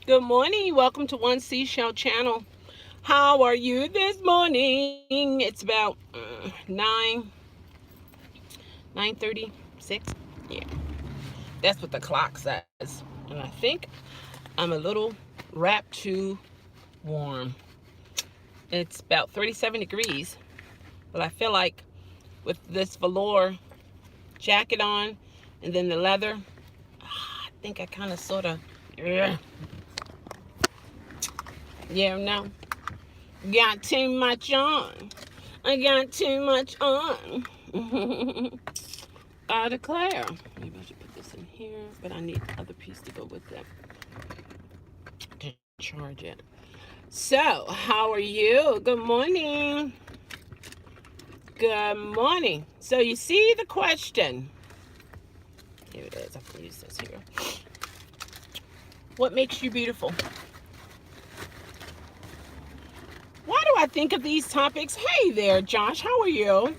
Good morning. Welcome to One Seashell Channel. How are you this morning? It's about 9:36. Yeah, that's what the clock says. And I think I'm a little wrapped too warm. It's about 37 degrees, but I feel like with this velour jacket on and then the leather, I think I kind of sort of, no, got too much on. I got too much on. I declare. Maybe I should put this in here, but I need the other piece to go with it to charge it. So, how are you? Good morning. Good morning. So, you see the question. Here it is. I can use this here. What makes you beautiful? Why do I think of these topics? Hey there, Josh. How are you?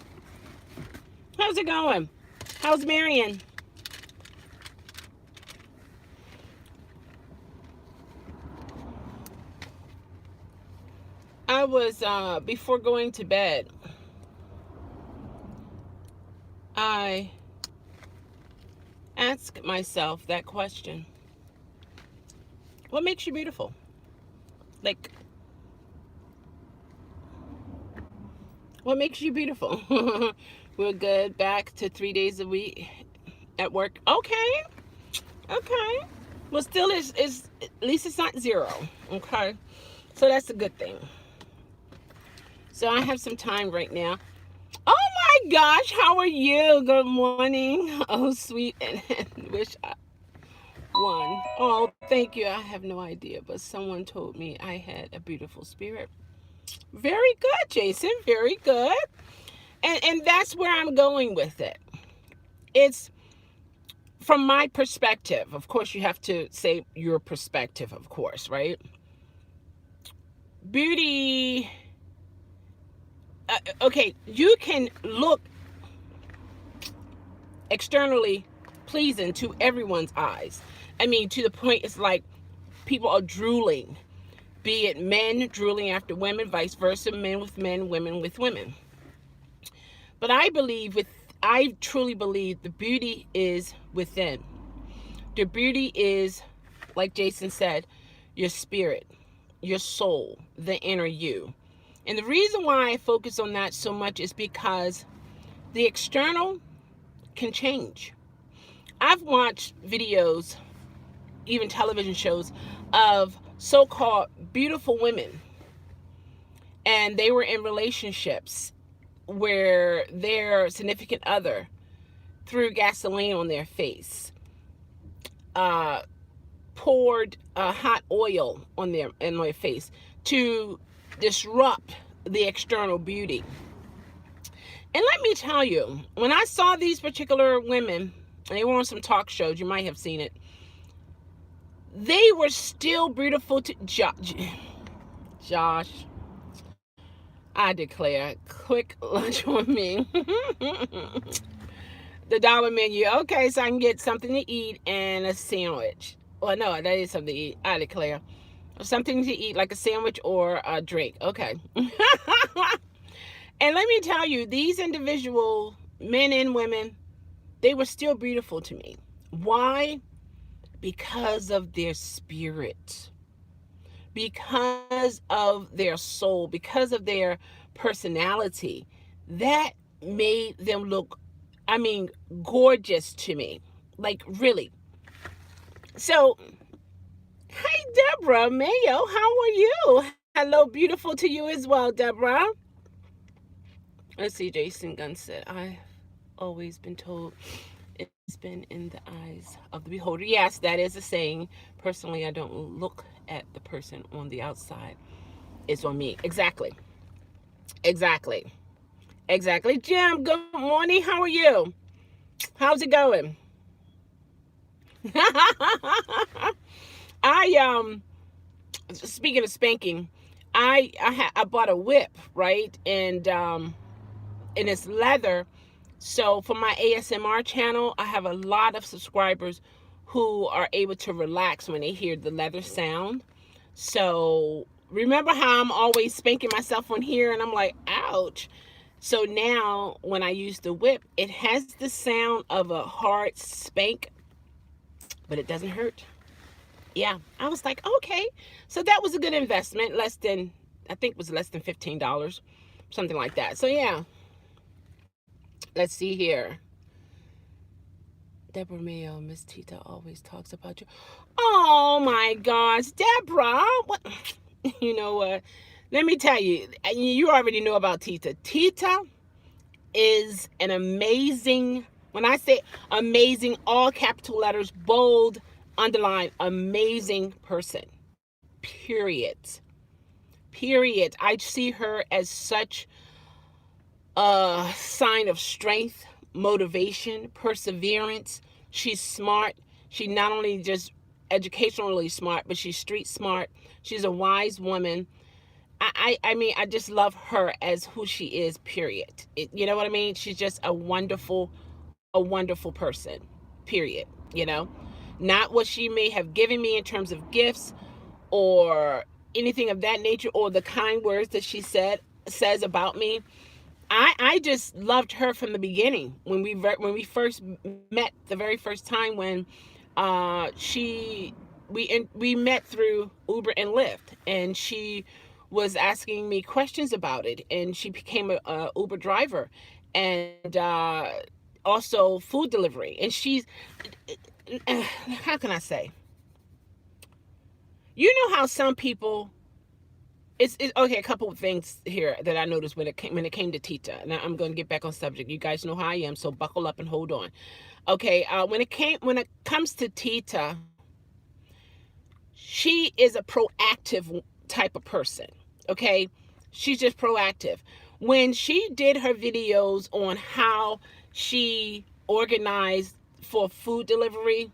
How's it going? How's Meridian? I was, before going to bed, I ask myself that question. What makes you beautiful? Like, what makes you beautiful? We're good. Back to 3 days a week at work. Okay. Okay. Well, still is at least it's not zero. Okay. So that's a good thing. So I have some time right now. Oh my gosh, how are you? Good morning. Oh, sweet, and wish I won. Oh, thank you. I have no idea, but someone told me I had a beautiful spirit. Very good, Jason. Very good. And that's where I'm going with it. It's from my perspective. Of course, you have to say your perspective, of course, right? Beauty. Okay, you can look externally pleasing to everyone's eyes. I mean, to the point it's like people are drooling, be it men drooling after women, vice versa, men with men, women with women. But I truly believe the beauty is within. The beauty is, like Jason said, your spirit, your soul, the inner you. And the reason why I focus on that so much is because the external can change. I've watched videos, even television shows, of so-called beautiful women, and they were in relationships where their significant other threw gasoline on their face, uh, poured hot oil on their face to disrupt the external beauty. And let me tell you, when I saw these particular women, and they were on some talk shows, you might have seen it, they were still beautiful to Josh. I declare, quick lunch on me. The dollar menu. Okay, so I can get something to eat and a sandwich. Well, no, that is something to eat. I declare. Something to eat, like a sandwich or a drink. Okay. And let me tell you, these individual men and women, they were still beautiful to me. Why? Because of their spirit, because of their soul, because of their personality. That made them look, I mean, gorgeous to me. Like, really. So, hey, Deborah Mayo, how are you? Hello, beautiful to you as well, Deborah. Let's see, Jason Gunn said, I've always been told it's been in the eyes of the beholder. Yes, that is a saying. Personally, I don't look at the person on the outside. It's on me. Exactly. Exactly. Exactly. Jim, good morning. How are you? How's it going? I speaking of spanking, I bought a whip, right? And it's leather. So for my ASMR channel, I have a lot of subscribers who are able to relax when they hear the leather sound. So remember how I'm always spanking myself on here and I'm like, ouch. So now when I use the whip, it has the sound of a hard spank, but it doesn't hurt. Yeah, I was like, okay. So that was a good investment. I think it was less than $15, something like that. So yeah, let's see here. Deborah Mayo, Miss Tita always talks about you. Oh my gosh, Deborah. What? You know what? Let me tell you, you already know about Tita. Tita is an amazing, when I say amazing, all capital letters, bold, underline, amazing person. Period. Period. I see her as such a sign of strength, motivation, perseverance. She's smart. She not only just educationally smart, but she's street smart. She's a wise woman. I mean, I just love her as who she is, period. You know what I mean? She's just a wonderful person, period. You know? Not what she may have given me in terms of gifts or anything of that nature, or the kind words that she says about me. I just loved her from the beginning when we first met the very first time when she we met through Uber and Lyft, and she was asking me questions about it, and she became a Uber driver, and also food delivery, and she's how can I say, you know how some people, it's okay. A couple of things here that I noticed when it came to Tita. Now I'm going to get back on subject. You guys know how I am, so buckle up and hold on. Okay, when it comes to Tita, she is a proactive type of person. Okay, she's just proactive. When she did her videos on how she organized for food delivery,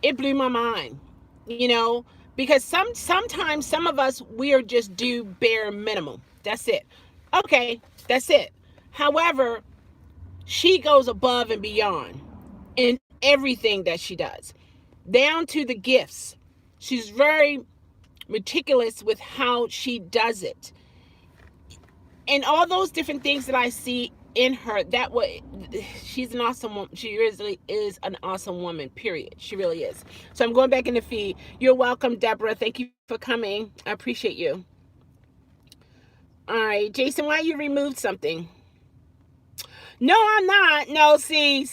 it blew my mind. You know, because sometimes some of us, we are just do bare minimum. That's it. Okay, that's it. However, she goes above and beyond in everything that she does, down to the gifts. She's very meticulous with how she does it, and all those different things that I see in her. That way, she's an awesome woman. She really is an awesome woman, period. She really is. So I'm going back in the feed. You're welcome, Deborah. Thank you for coming. I appreciate you. All right, Jason, why you removed something? No, I'm not. No, see,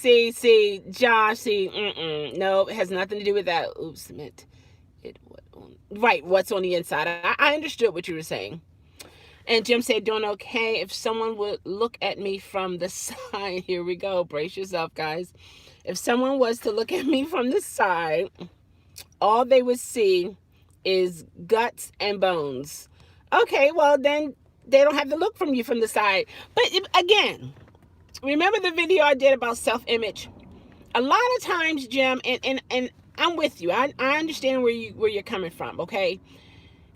Josh, no, it has nothing to do with that. Oops, meant it. Right, what's on the inside? I understood what you were saying. And Jim said, doing okay. If someone would look at me from the side, here we go. Brace yourself, guys. If someone was to look at me from the side, all they would see is guts and bones. Okay, well, then they don't have to look from you from the side. But again, remember the video I did about self-image? A lot of times, Jim, and I'm with you. I understand where you're coming from, okay?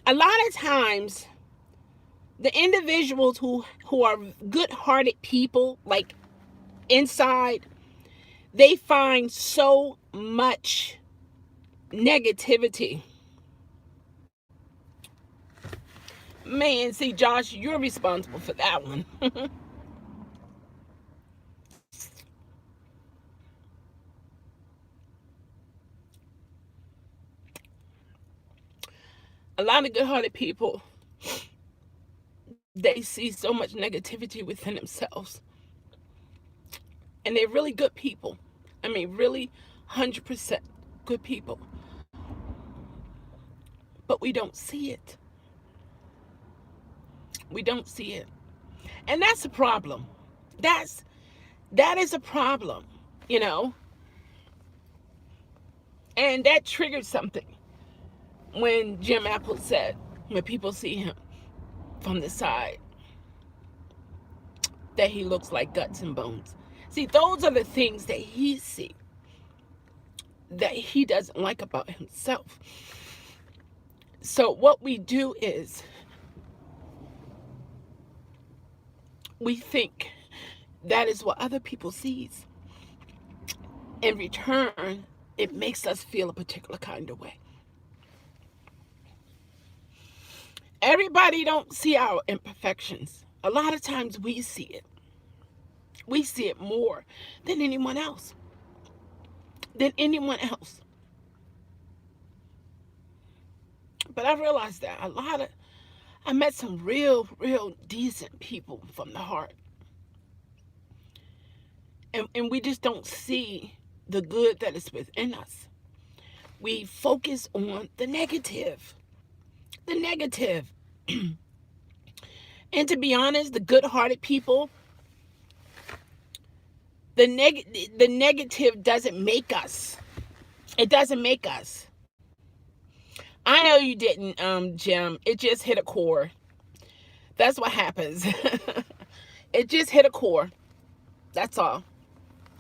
A lot of times, the individuals who are good-hearted people, like inside, they find so much negativity. Man, see, Josh, you're responsible for that one. A lot of good-hearted people, they see so much negativity within themselves. And they're really good people. I mean, really 100% good people. But we don't see it. We don't see it. And that's a problem. That is a problem, you know? And that triggered something when Jim Apple said, when people see him from the side, that he looks like guts and bones. See, those are the things that he sees that he doesn't like about himself. So what we do is we think that is what other people sees. In return, it makes us feel a particular kind of way. Everybody don't see our imperfections. A lot of times we see it. We see it more than anyone else. Than anyone else. But I realized that I met some real decent people from the heart. And we just don't see the good that is within us. We focus on the negative. The negative. And to be honest, the good-hearted people, the negative doesn't make us. It doesn't make us. I know you didn't, Jim. It just hit a core. That's what happens. It just hit a core. That's all.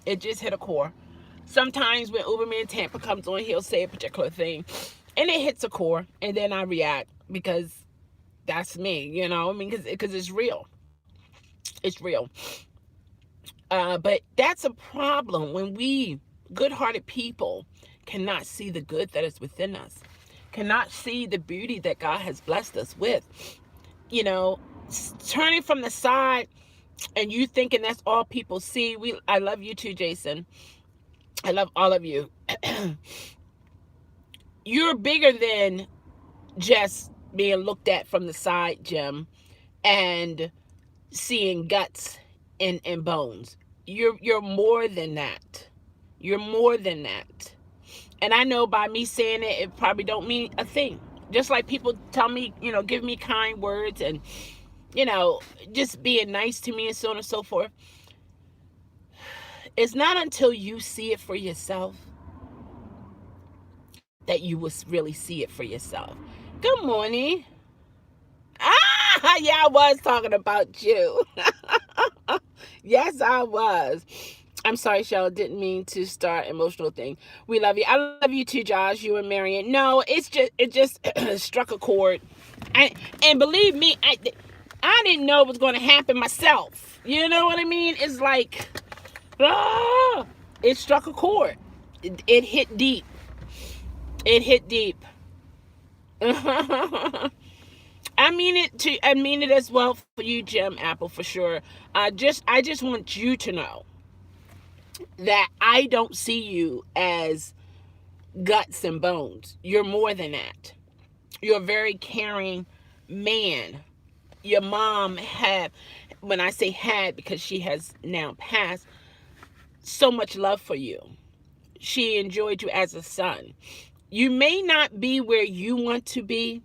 It just hit a core. Sometimes when Uberman Tampa comes on, he'll say a particular thing, and it hits a core, and then I react because that's me, you know. I mean, because it's real. It's real. But that's a problem when we, good-hearted people, cannot see the good that is within us, cannot see the beauty that God has blessed us with. You know, turning from the side and you thinking that's all people see. I love you too, Jason. I love all of you. You're bigger than just being looked at from the side, Jim, and seeing guts and bones. You're more than that. You're more than that. And I know by me saying it, it probably don't mean a thing. Just like people tell me, you know, give me kind words and, you know, just being nice to me and so on and so forth. It's not until you see it for yourself that you will really see it for yourself. Good morning. Yeah, I was talking about you. Yes, I was. I'm sorry, Chelle. Didn't mean to start emotional thing. We love you. I love you too, Josh. You and Meridian. No, it just struck a chord. And believe me, I didn't know it was going to happen myself. You know what I mean? It's like, it struck a chord. It hit deep. It hit deep. I mean it as well for you, Jim Apple, for sure. I just want you to know that I don't see you as guts and bones. You're more than that. You're a very caring man. Your mom had, when I say had because she has now passed, so much love for you. She enjoyed you as a son. You may not be where you want to be,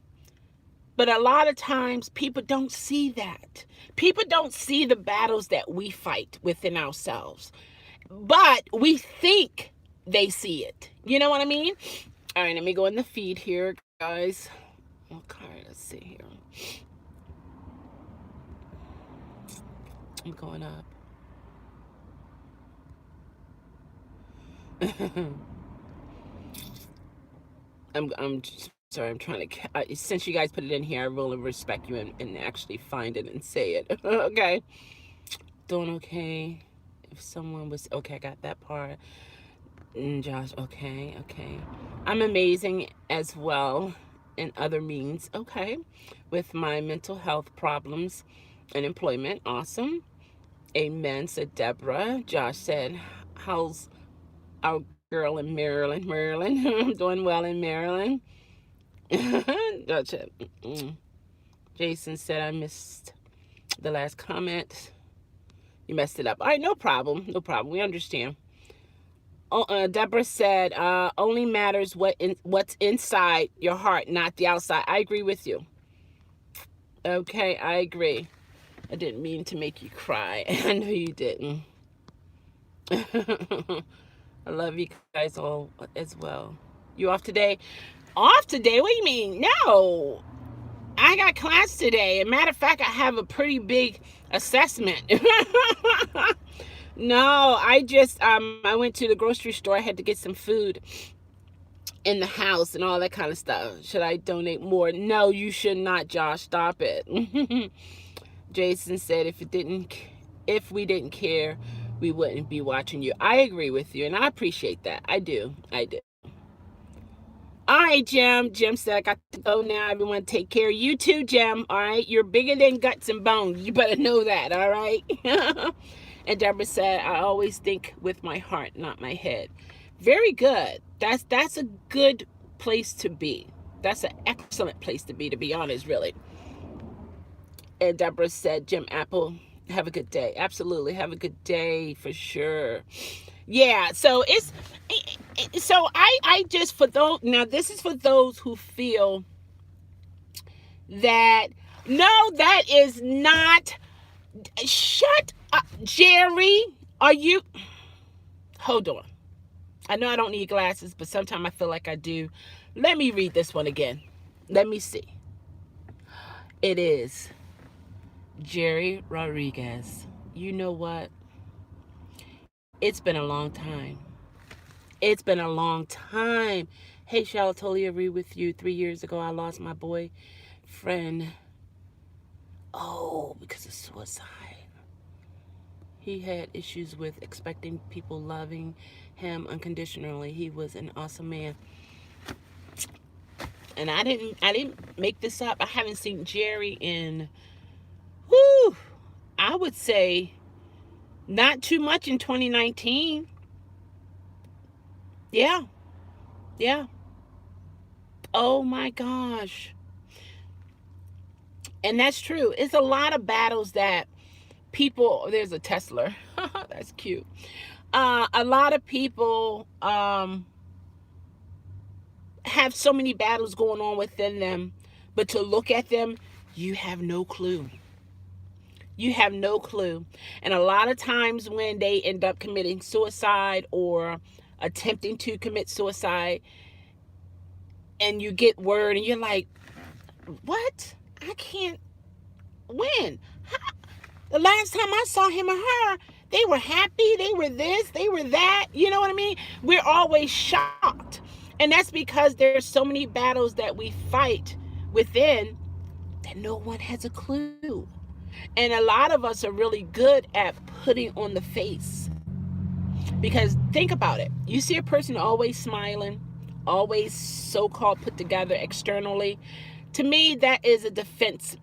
but a lot of times people don't see that. People don't see the battles that we fight within ourselves. But we think they see it. You know what I mean? All right, let me go in the feed here, guys. Okay, let's see here. I'm going up. I'm sorry, I'm trying to, since you guys put it in here, I really respect you and actually find it and say it. Okay. Doing okay. If someone was, okay, I got that part. Josh, okay. I'm amazing as well in other means, okay. With my mental health problems and employment, awesome. Amen, said Deborah. Josh said, how's our girl in Maryland? I'm doing well in Maryland. Jason said, I missed the last comment. You messed it up. All right, no problem. We understand. Deborah said, only matters what's inside your heart, not the outside. I agree with you. Okay, I agree. I didn't mean to make you cry. I know you didn't. I love you guys all as well. You off today? Off today? What do you mean? No. I got class today. As a matter of fact, I have a pretty big assessment. No, I just, I went to the grocery store. I had to get some food in the house and all that kind of stuff. Should I donate more? No, you should not, Josh. Stop it. Jason said, if we didn't care, we wouldn't be watching you. I agree with you, and I appreciate that. I do. I do. All right, Jim. Jim said, I got to go now. Everyone take care. You too, Jim. All right. You're bigger than guts and bones. You better know that. All right. And Deborah said, I always think with my heart, not my head. Very good. That's a good place to be. That's an excellent place to be honest, really. And Deborah said, Jim Apple, have a good day. Absolutely. Have a good day for sure. Yeah, so I just, for those, now this is for those who feel that, no, that is not, shut up, Jerry. Are you, hold on. I know I don't need glasses, but sometimes I feel like I do. Let me read this one again. Let me see. It is Jerry Rodriguez. You know what? It's been a long time. It's been a long time. Hey, Chelle, totally agree with you. 3 years ago, I lost my boyfriend. Oh, because of suicide. He had issues with expecting people loving him unconditionally. He was an awesome man. And I didn't make this up. I haven't seen Jerry in, I would say not too much in 2019. Yeah. Yeah. Oh my gosh. And that's true. It's a lot of battles that people, there's a Tesla. That's cute. A lot of people have so many battles going on within them, but to look at them, you have no clue. You have no clue. And a lot of times when they end up committing suicide or attempting to commit suicide, and you get word and you're like, what? I can't win. The last time I saw him or her, they were happy, they were this, they were that. You know what I mean? We're always shocked. And that's because there's so many battles that we fight within that no one has a clue. And a lot of us are really good at putting on the face. Because think about it. You see a person always smiling, always so-called put together externally. To me, that is a defense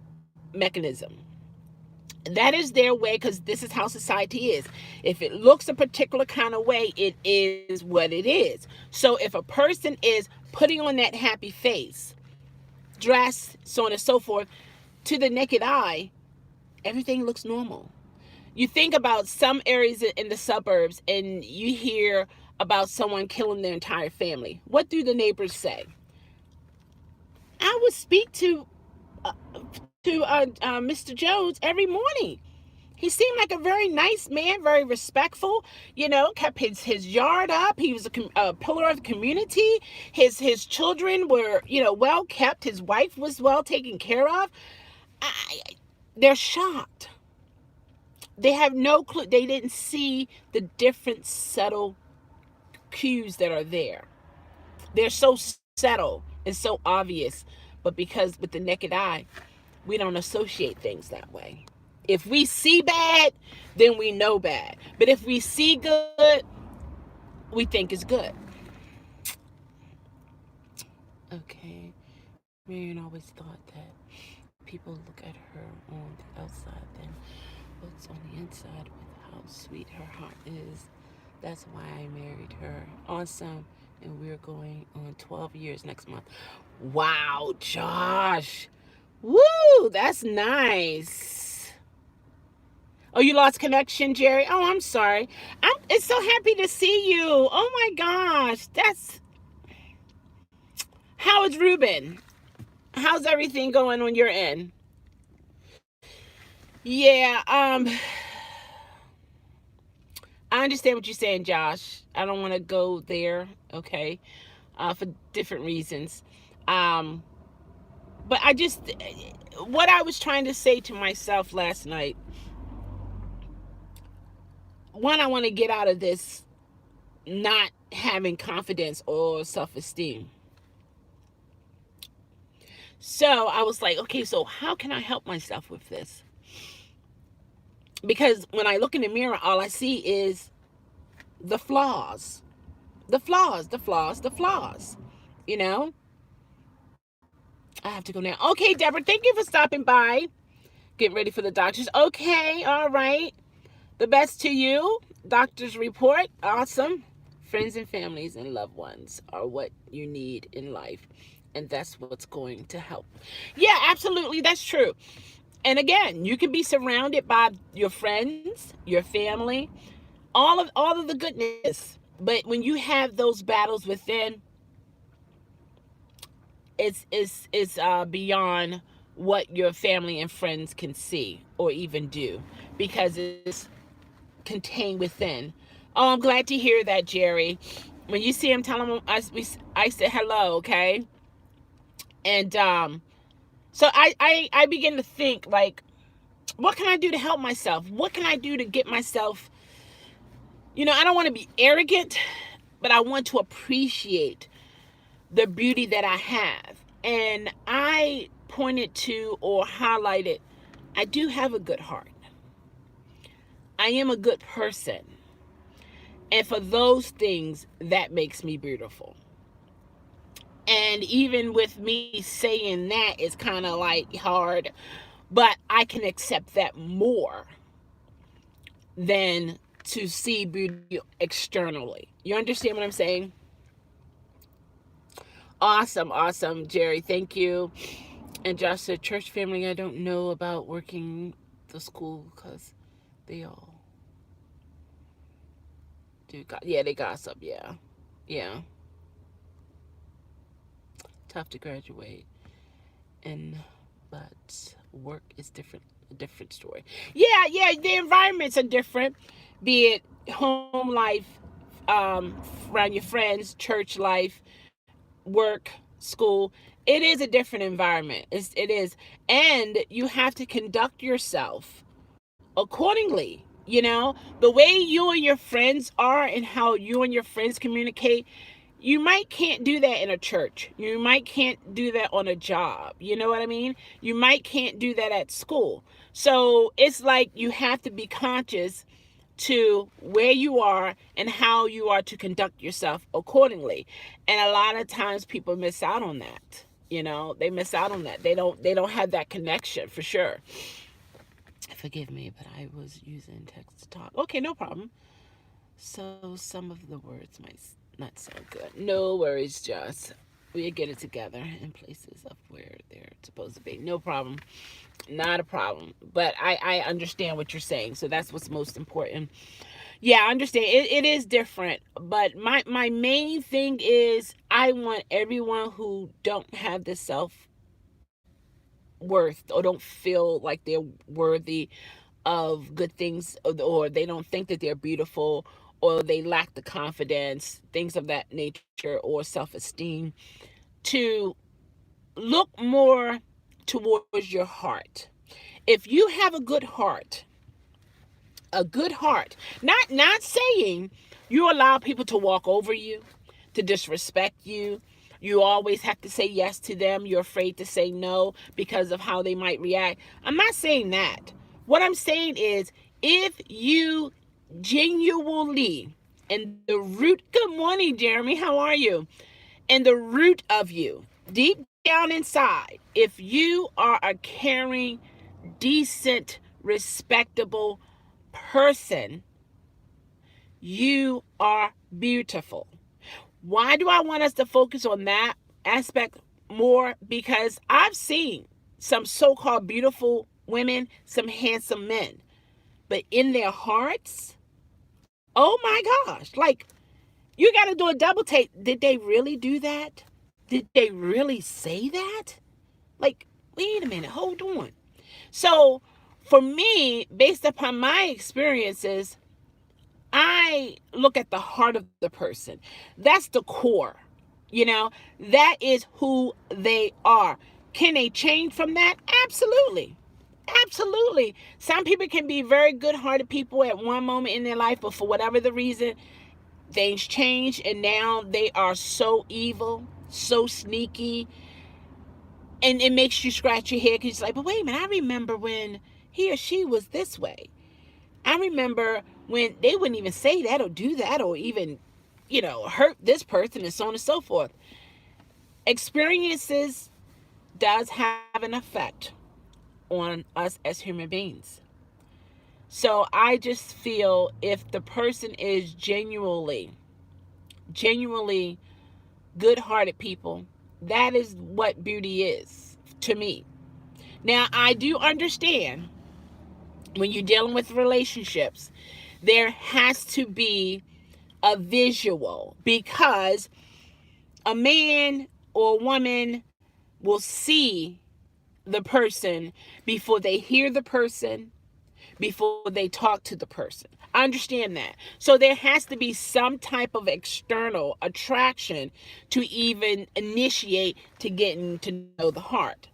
mechanism. That is their way, because this is how society is. If it looks a particular kind of way, it is what it is. So if a person is putting on that happy face, dress, so on and so forth, to the naked eye, everything looks normal. You think about some areas in the suburbs and you hear about someone killing their entire family. What do the neighbors say? I would speak to Mr. Jones every morning. He seemed like a very nice man, very respectful, kept his yard up. He was a pillar of the community. His children were, well kept. His wife was well taken care of. They're shocked. They have no clue. They didn't see the different subtle cues that are there. They're so subtle and so obvious, but because with the naked eye, we don't associate things that way. If we see bad, then we know bad. But if we see good, we think it's good. Okay. Meridian always thought that people look at her on the outside, then what's on the inside with how sweet her heart is. That's why I married her. Awesome. And we're going on 12 years next month. Wow, Josh. Woo, that's nice. Oh, you lost connection, Jerry? Oh, I'm sorry. It's so happy to see you. Oh my gosh. How is Ruben? How's everything going on your end? Yeah, I understand what you're saying, Josh. I don't want to go there, okay, for different reasons. But what I was trying to say to myself last night, one, I want to get out of this not having confidence or self-esteem. So I was like, okay, so how can I help myself with this? Because when I look in the mirror, all I see is the flaws, the flaws, the flaws, the flaws. You know, I have to go now. Okay, Deborah, thank you for stopping by. Getting ready for the doctors. Okay, all right. The best to you. Doctor's report. Awesome. Friends and families and loved ones are what you need in life. And that's what's going to help. Yeah, absolutely. That's true. And again, you can be surrounded by your friends, your family, all of the goodness. But when you have those battles within, it's beyond what your family and friends can see or even do, because it's contained within. Oh, I'm glad to hear that, Jerry. When you see him, tell him I said hello, okay? And so I begin to think, like, what can I do to help myself? What can I do to get myself, I don't want to be arrogant, but I want to appreciate the beauty that I have. And I pointed to or highlighted, I do have a good heart. I am a good person. And for those things, that makes me beautiful. And even with me saying that, it's kind of like hard, but I can accept that more than to see beauty externally. You understand what I'm saying? Awesome, awesome, Jerry. Thank you. And Josh said, church family, I don't know about working the school because they all do. Yeah, they gossip. Yeah. Yeah. Tough to graduate. And, but work is different. A different story. Yeah, yeah. The environments are different. Be it home life, around your friends, church life, work, school. It is a different environment. It is. And you have to conduct yourself accordingly. The way you and your friends are and how you and your friends communicate, you might can't do that in a church. You might can't do that on a job. You know what I mean? You might can't do that at school. So it's like you have to be conscious to where you are and how you are to conduct yourself accordingly. And a lot of times people miss out on that. They miss out on that. They don't have that connection, for sure. Forgive me, but I was using text to talk. Okay, no problem. So some of the words might not sound good. No worries, Joss. We'll get it together in places of where they're supposed to be. No problem. Not a problem. But I understand what you're saying. So that's what's most important. Yeah, I understand. It is different. But my main thing is I want everyone who don't have the self-worth or don't feel like they're worthy of good things, or they don't think that they're beautiful, or they lack the confidence, things of that nature, or self-esteem, to look more towards your heart. If you have a good heart, not saying you allow people to walk over you, to disrespect you. You always have to say yes to them. You're afraid to say no because of how they might react. I'm not saying that. What I'm saying is, if you genuinely, and the root, good morning, Jeremy, how are you? And the root of you, deep down inside, if you are a caring, decent, respectable person, you are beautiful. Why do I want us to focus on that aspect more? Because I've seen some so-called beautiful women, some handsome men, but in their hearts, oh my gosh, like, you got to do a double take. Did they really do that? Did they really say that? Like, wait a minute, hold on. So for me, based upon my experiences, I look at the heart of the person. That's the core. That is who they are. Can they change from that? Absolutely. Absolutely. Some people can be very good-hearted people at one moment in their life, but for whatever the reason, things change and now they are so evil, so sneaky, and it makes you scratch your head because you're like, but wait a minute, I remember when he or she was this way. I remember when they wouldn't even say that or do that or even, hurt this person and so on and so forth. Experiences does have an effect on us as human beings. So I just feel if the person is genuinely good-hearted people, that is what beauty is to me. Now, I do understand when you're dealing with relationships, there has to be a visual because a man or a woman will see the person before they hear the person, before they talk to the person. I understand that. So there has to be some type of external attraction to even initiate to getting to know the heart.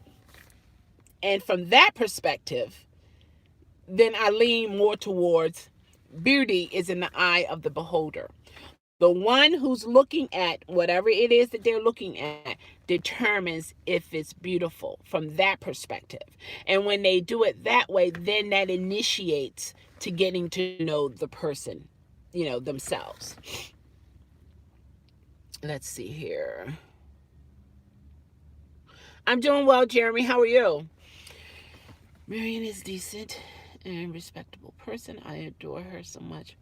And from that perspective, then I lean more towards beauty is in the eye of the beholder. The one who's looking at whatever it is that they're looking at determines if it's beautiful from that perspective. And when they do it that way, then that initiates to getting to know the person, themselves. Let's see here. I'm doing well, Jeremy. How are you? Meridian is decent and respectable person. I adore her so much.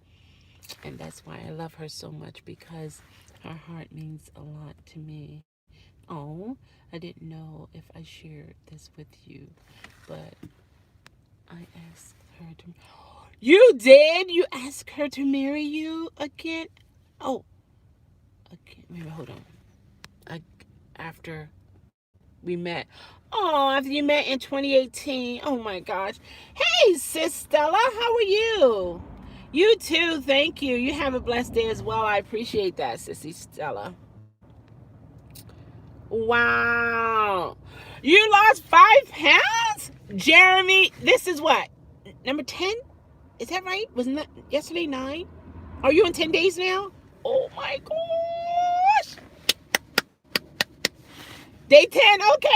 And that's why I love her so much because her heart means a lot to me. Oh, I didn't know if I shared this with you, but I asked her to. You did? You asked her to marry you again? Oh, okay. Maybe hold on. I, after we met. Oh, after you met in 2018. Oh my gosh. Hey, Sis Stella, how are you? You too. Thank you. You have a blessed day as well. I appreciate that, Sissy Stella. Wow. You lost 5 pounds? Jeremy, this is what? Number 10? Is that right? Wasn't that yesterday 9? Are you in 10 days now? Oh my gosh. Day 10. Okay.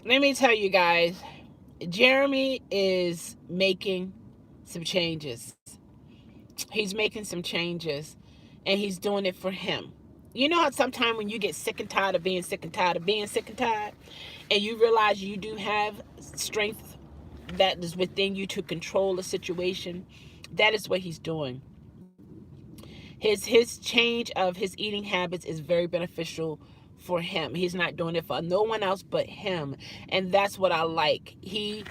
Let me tell you guys. Jeremy is making some changes. He's making some changes and he's doing it for him. You know how sometimes when you get sick and tired of being sick and tired of being sick and tired, and you realize you do have strength that is within you to control the situation, that is what he's doing. His change of his eating habits is very beneficial for him. He's not doing it for no one else but him, and that's what I like. He's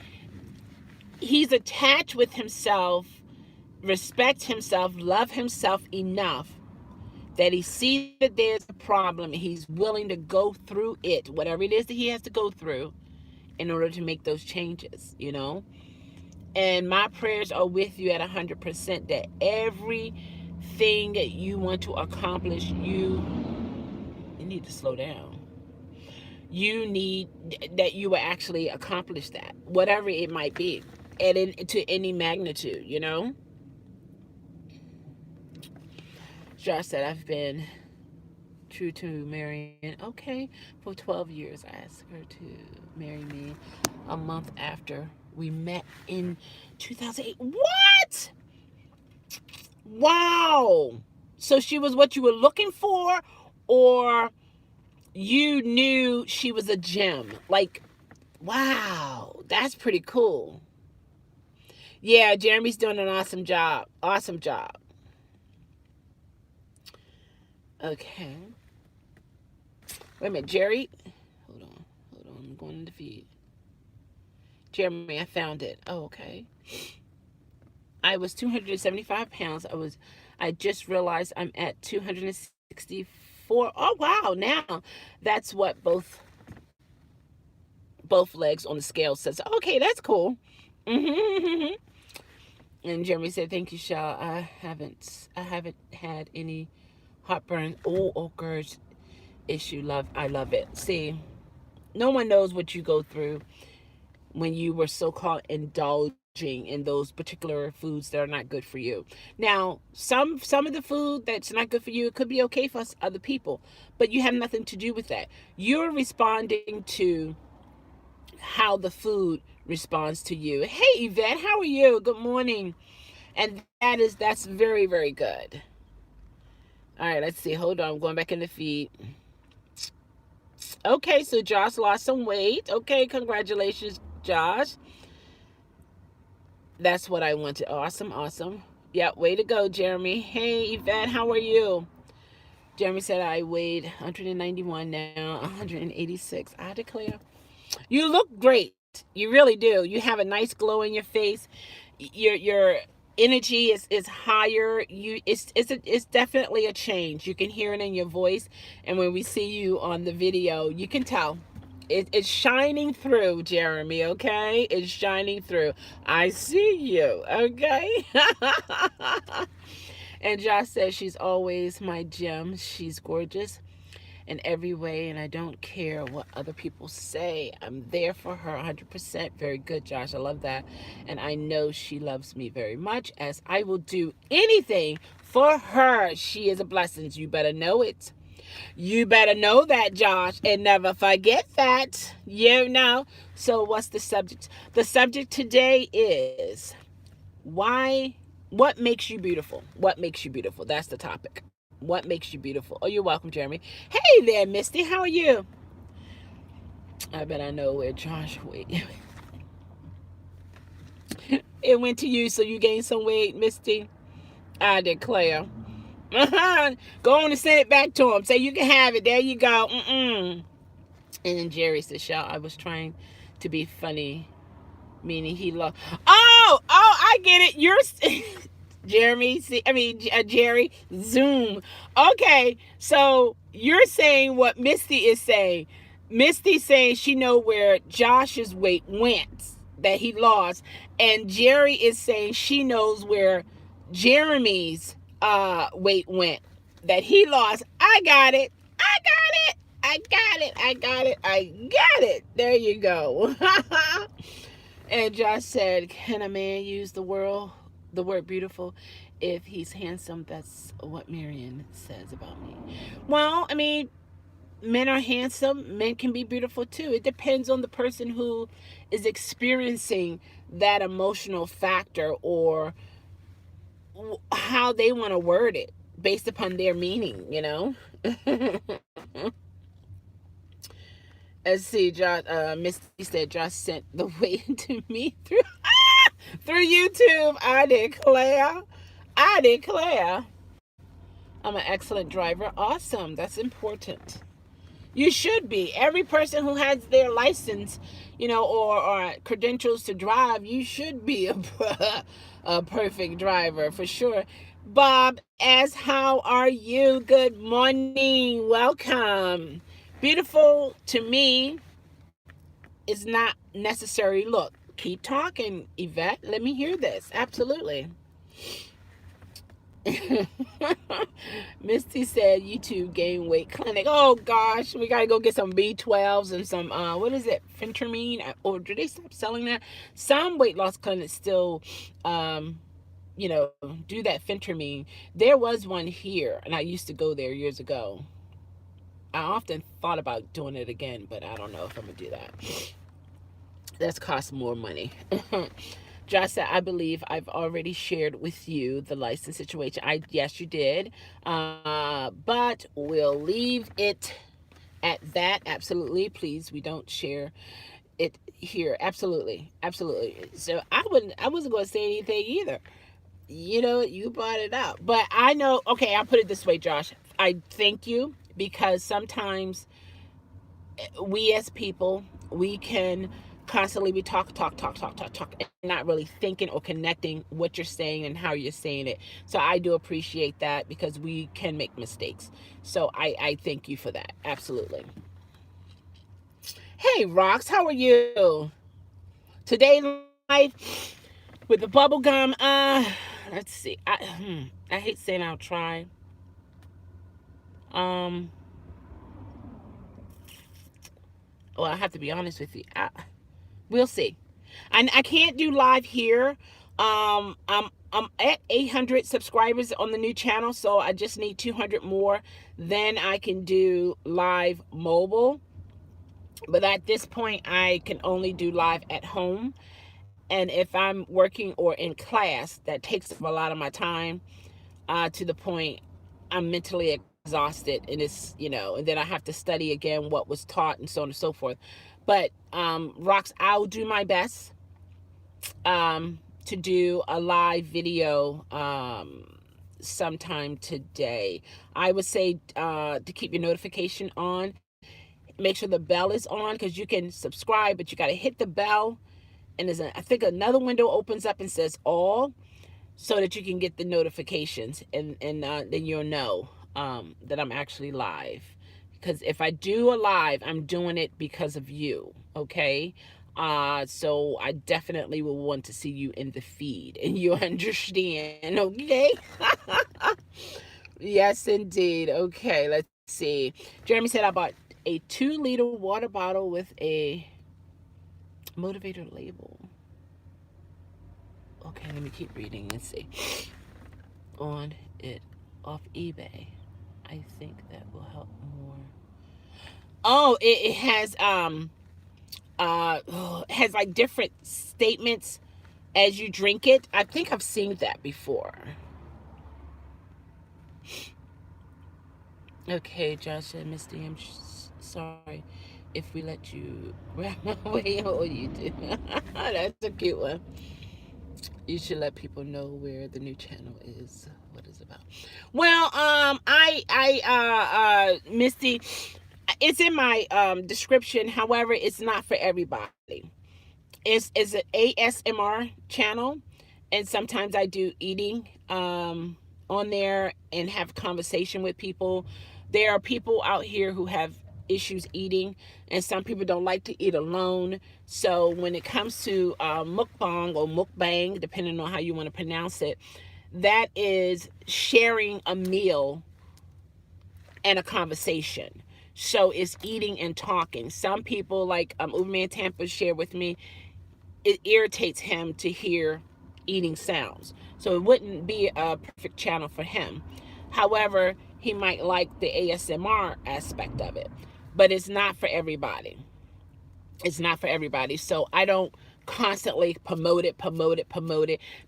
attached with himself, respect himself, love himself enough that he sees that there's a problem and he's willing to go through it, whatever it is that he has to go through in order to make those changes. And my prayers are with you at 100% that everything that you want to accomplish, you need to slow down. You need that you will actually accomplish that, whatever it might be, to any magnitude. Josh said, I've been true to Marion. Okay, for 12 years. I asked her to marry me a month after we met in 2008. What? Wow. So she was what you were looking for, or you knew she was a gem? Like, wow, that's pretty cool. Yeah, Jeremy's doing an awesome job. Awesome job. Okay. Wait a minute, Jerry. Hold on. I'm going to the feed. Jeremy, I found it. Oh, okay. I was 275 pounds. I just realized I'm at 264. Oh, wow. Now that's what both legs on the scale says. Okay, that's cool. And Jeremy said, "Thank you, Chelle. I haven't had any heartburn or GERD issue. I love it. See, no one knows what you go through when you were so-called indulging in those particular foods that are not good for you. Now, some of the food that's not good for you, it could be okay for other people, but you have nothing to do with that. You're responding to how the food responds to you. Hey Yvette, how are you? Good morning. And that's very, very good. All right, let's see. Hold on. I'm going back in the feed. Okay, so Josh lost some weight. Okay, congratulations, Josh. That's what I wanted. Awesome, awesome. Yeah, way to go, Jeremy. Hey, Yvette, how are you? Jeremy said I weighed 191, now 186. I declare. You look great. You really do. You have a nice glow in your face. Your energy is higher. It's definitely a change. You can hear it in your voice, and when we see you on the video, you can tell. It's shining through, Jeremy, okay? It's shining through. I see you, okay? And Josh says she's always my gem. She's gorgeous in every way, and I don't care what other people say. I'm there for her 100%. Very good, Josh. I love that. And I know she loves me very much, as I will do anything for her. She is a blessing. You better know it. You better know that, Josh, and never forget that. You know. So what's the subject? The subject today is what makes you beautiful? What makes you beautiful? That's the topic. What makes you beautiful? Oh, you're welcome, Jeremy. Hey there, Misty. How are you? I bet I know where Josh went. It went to you, so you gained some weight, Misty. I declare. Go on and send it back to him. Say you can have it. There you go. And then Jerry says, Chelle, I was trying to be funny, meaning he loved. Oh, I get it. You're Jerry, Zoom. Okay, so you're saying what Misty is saying. Misty's saying she know where Josh's weight went, that he lost, and Jerry is saying she knows where Jeremy's weight went, that he lost. I got it. There you go. And Josh said, can a man use the word beautiful if he's handsome? That's what Meridian says about me. Well, I mean, men are handsome. Men can be beautiful too. It depends on the person who is experiencing that emotional factor, or how they want to word it based upon their meaning, you know. Let's see, Josh, Misty said Josh sent the weight to me through YouTube. I declare. I'm an excellent driver. Awesome. That's important. You should be. Every person who has their license, you know, or credentials to drive, you should be a perfect driver for sure. Bob S., how are you? Good morning. Welcome. Beautiful to me is not necessary. Look, keep talking, Yvette. Let me hear this. Absolutely. Misty said YouTube gain weight clinic. Oh gosh, we gotta go get some B12s and some what is it, phentermine, or did they stop selling that? Some weight loss clinics still you know, do that phentermine. There was one here, and I used to go there years ago. I often thought about doing it again, but I don't know if I'm gonna do that. That's cost more money. Josh said, I believe I've already shared with you the license situation. Yes, you did. But we'll leave it at that. Absolutely. Please, we don't share it here. Absolutely. So I wasn't going to say anything either. You know, you brought it up. But I know, okay, I'll put it this way, Josh. I thank you, because sometimes we as people, we can constantly be talk, and not really thinking or connecting what you're saying and how you're saying it. So I do appreciate that, because we can make mistakes. So I thank you for that. Absolutely. Hey, Rox, how are you? Today live with the bubble gum. Let's see. I hate saying I'll try. Well, I have to be honest with you. We'll see. I can't do live here. I'm at 800 subscribers on the new channel, so I just need 200 more. Then I can do live mobile. But at this point, I can only do live at home. And if I'm working or in class, that takes up a lot of my time, to the point I'm mentally exhausted, and it's, and then I have to study again what was taught and so on and so forth. But Rocks, I'll do my best to do a live video sometime today. I would say to keep your notification on. Make sure the bell is on, because you can subscribe, but you got to hit the bell. And I think another window opens up and says all, so that you can get the notifications, and then you'll know that I'm actually live. Because if I do a live, I'm doing it because of you, okay? So I definitely will want to see you in the feed, and you understand, okay? Yes, indeed. Okay, let's see. Jeremy said I bought a 2-liter water bottle with a motivator label. Okay, let me keep reading. Let's see. On it off eBay. I think that will help more. Oh, it has like different statements as you drink it. I think I've seen that before. Okay, Josh said, Misty, I'm sorry if we let you grab my way. Oh, you do. That's a cute one. You should let people know where the new channel is, what it's about. Well, Misty, it's in my description. However, it's not for everybody. It's an ASMR channel, and sometimes I do eating on there and have conversation with people. There are people out here who have issues eating, and some people don't like to eat alone. So when it comes to mukbang or mukbang, depending on how you want to pronounce it, that is sharing a meal and a conversation. So it's eating and talking. Some people, like Uberman Tampa shared with me, it irritates him to hear eating sounds. So it wouldn't be a perfect channel for him. However, he might like the ASMR aspect of it, but it's not for everybody. It's not for everybody. So I don't constantly promote it,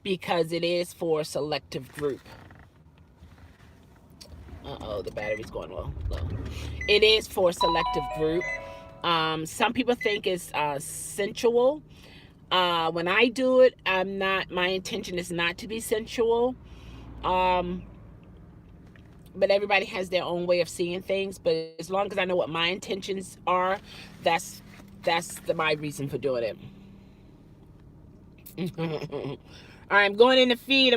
because it is for a selective group. Uh-oh, the battery's going low. It is for a selective group. Some people think it's sensual. When I do it, my intention is not to be sensual. But everybody has their own way of seeing things. But as long as I know what my intentions are, that's my reason for doing it. All right, I'm going in the feed.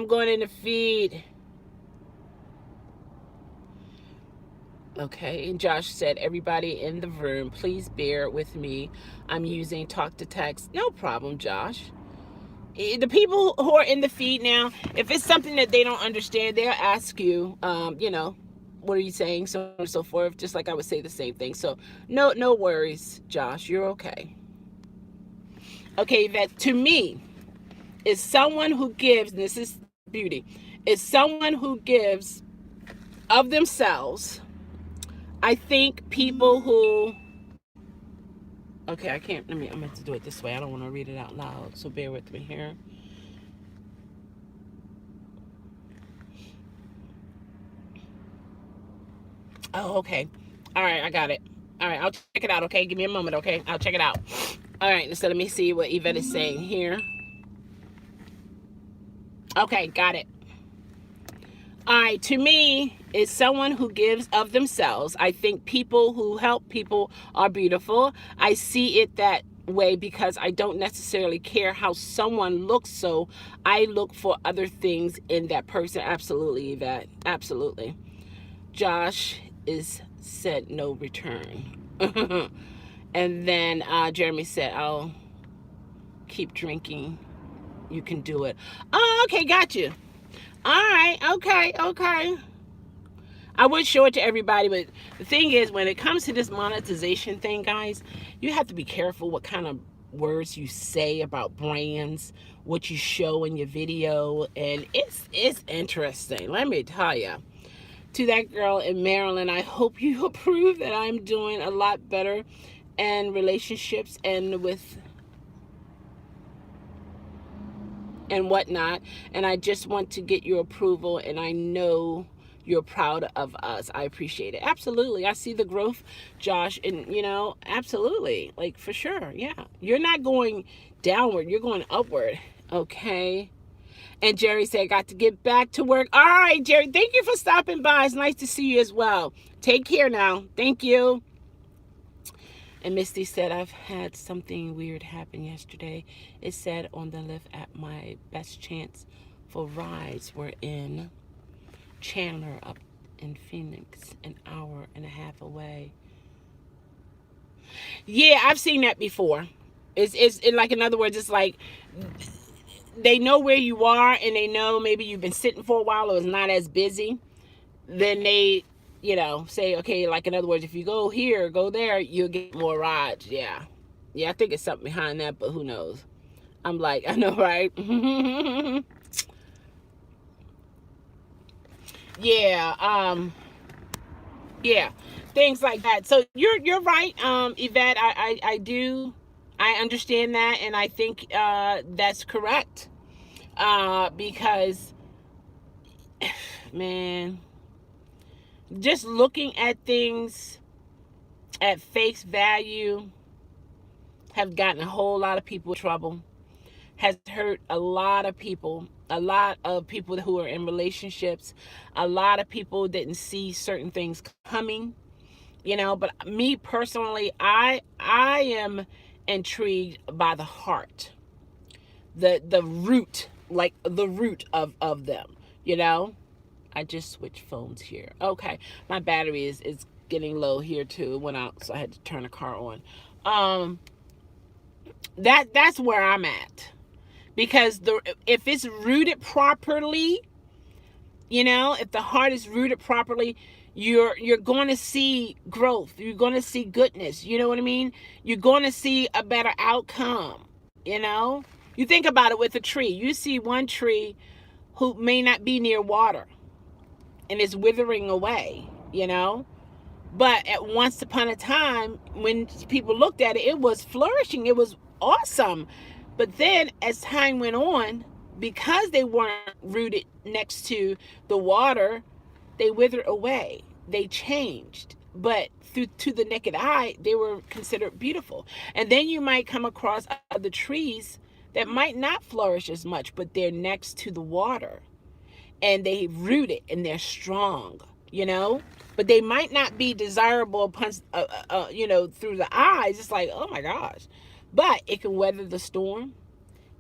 Okay, and Josh said, everybody in the room, please bear with me. I'm using talk to text. No problem, Josh. The people who are in the feed now, if it's something that they don't understand, they'll ask you, what are you saying, so on and so forth, just like I would say the same thing. So no worries, Josh, you're okay. Okay, that to me is someone who gives, and this is beauty, is someone who gives of themselves. I think people who, okay, I can't, I'm going to do it this way. I don't want to read it out loud, so bear with me here. Oh, okay. All right, I got it. All right, I'll check it out, okay? Give me a moment, okay? I'll check it out. All right, so let me see what Yvette is saying here. Okay, got it. All right, to me, is someone who gives of themselves. I think people who help people are beautiful. I see it that way because I don't necessarily care how someone looks, so I look for other things in that person. Absolutely, Yvette. Absolutely. Josh is said no return. And then Jeremy said, I'll keep drinking. You can do it. Oh, okay, got you. All right, okay. I would show it to everybody, but the thing is, when it comes to this monetization thing, guys, you have to be careful what kind of words you say about brands, what you show in your video, and it's interesting. Let me tell you. To that girl in Maryland, I hope you approve that I'm doing a lot better and relationships and whatnot. And I just want to get your approval, and I know you're proud of us. I appreciate it. Absolutely. I see the growth, Josh, and absolutely. Like, for sure. Yeah. You're not going downward, you're going upward. Okay. And Jerry said, got to get back to work. All right, Jerry, thank you for stopping by. It's nice to see you as well. Take care now. Thank you. And Misty said, I've had something weird happen yesterday. It said on the Lyft app, my best chance for rides were in Chandler up in Phoenix, an hour and a half away. Yeah, I've seen that before. It's like, in other words, it's like they know where you are, and they know maybe you've been sitting for a while or it's not as busy. Then they, say, okay, like, in other words, if you go here, go there, you'll get more rides. Yeah. Yeah, I think it's something behind that, but who knows? I'm like, I know, right? Yeah, yeah, things like that. So you're right, Yvette. I understand that, and I think that's correct. Because, man, just looking at things at face value have gotten a whole lot of people in trouble, has hurt a lot of people who are in relationships. A lot of people didn't see certain things coming, but me personally, I am intrigued by the heart, the root, like the root of them. I just switched phones here. Okay, my battery is getting low here too. It went out, so I had to turn the car on. That's where I'm at, because if it's rooted properly, if the heart is rooted properly, you're going to see growth. You're going to see goodness. You know what I mean? You're going to see a better outcome. You think about it with a tree. You see one tree who may not be near water, and it's withering away, But at once upon a time, when people looked at it, it was flourishing. It was awesome. But then as time went on, because they weren't rooted next to the water, they withered away. They changed. But to the naked eye, they were considered beautiful. And then you might come across other trees that might not flourish as much, but they're next to the water, and they rooted, and they're strong, but they might not be desirable upon, through the eyes. It's like, oh my gosh, but it can weather the storm.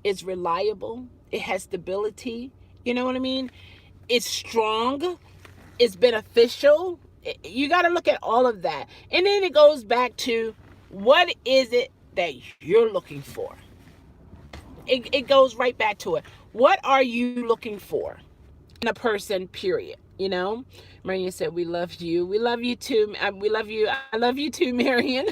It's reliable. It has stability. You know what I mean? It's strong. It's beneficial. You got to look at all of that. And then it goes back to, what is it that you're looking for? It goes right back to it. What are you looking for in a person, period? Meridian said, we love you. We love you too. We love you. I love you too, Meridian.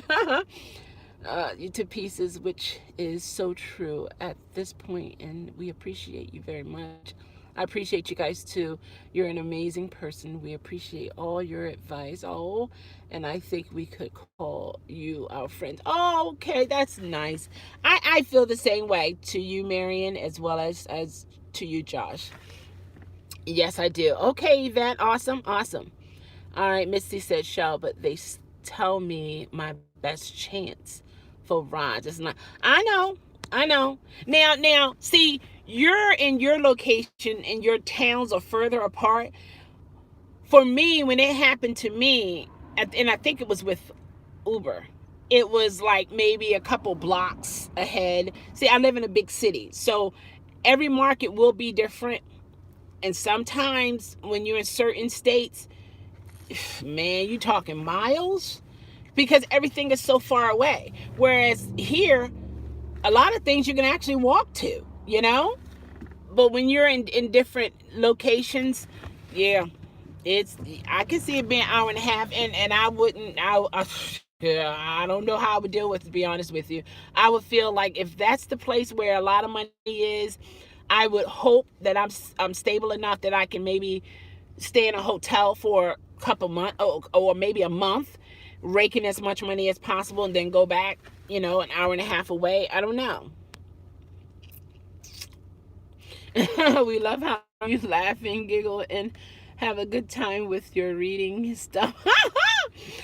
You to pieces, which is so true at this point, and we appreciate you very much. I appreciate you guys too. You're an amazing person. We appreciate all your advice. Oh, and I think we could call you our friend. Oh, okay, that's nice. I feel the same way to you, Marion, as well as to you, Josh. Yes, I do. Okay, Yvette. Awesome. All right, Misty said, Chelle, but they tell me my best chance for rides. It's not. I know. Now, see, you're in your location and your towns are further apart. For me, when it happened to me, and I think it was with Uber, it was like maybe a couple blocks ahead. See, I live in a big city, so every market will be different. And sometimes when you're in certain states, man, you talking miles, because everything is so far away. Whereas here, a lot of things you can actually walk to, But when you're in different locations, yeah, I can see it being an hour and a half, and I wouldn't, yeah, I don't know how I would deal with it, to be honest with you. I would feel like if that's the place where a lot of money is, I would hope that I'm stable enough that I can maybe stay in a hotel for a couple months, or maybe a month, raking as much money as possible and then go back, an hour and a half away. I don't know. We love how you laugh and giggle and have a good time with your reading stuff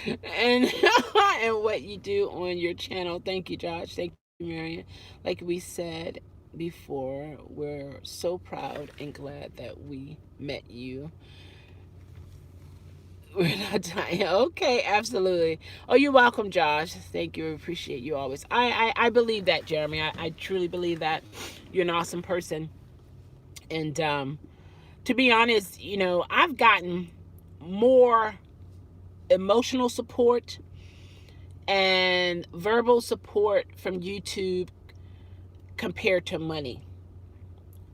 and and what you do on your channel. Thank you, Josh. Thank you, Miriam. Like we said before, we're so proud and glad that we met you. We're not dying. Okay, absolutely. Oh, you're welcome, Josh. Thank you. Appreciate you always. I believe that, Jeremy. I truly believe that you're an awesome person. And to be honest, I've gotten more emotional support and verbal support from YouTube compared to money.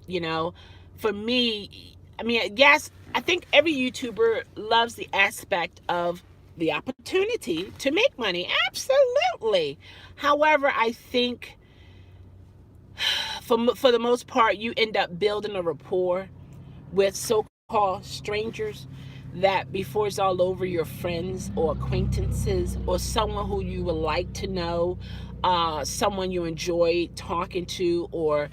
You know, for me, I mean, yes, I think every YouTuber loves the aspect of the opportunity to make money. Absolutely. However, I think for the most part, you end up building a rapport with so-called strangers that before it's all over, your friends or acquaintances or someone who you would like to know, someone you enjoy talking to, or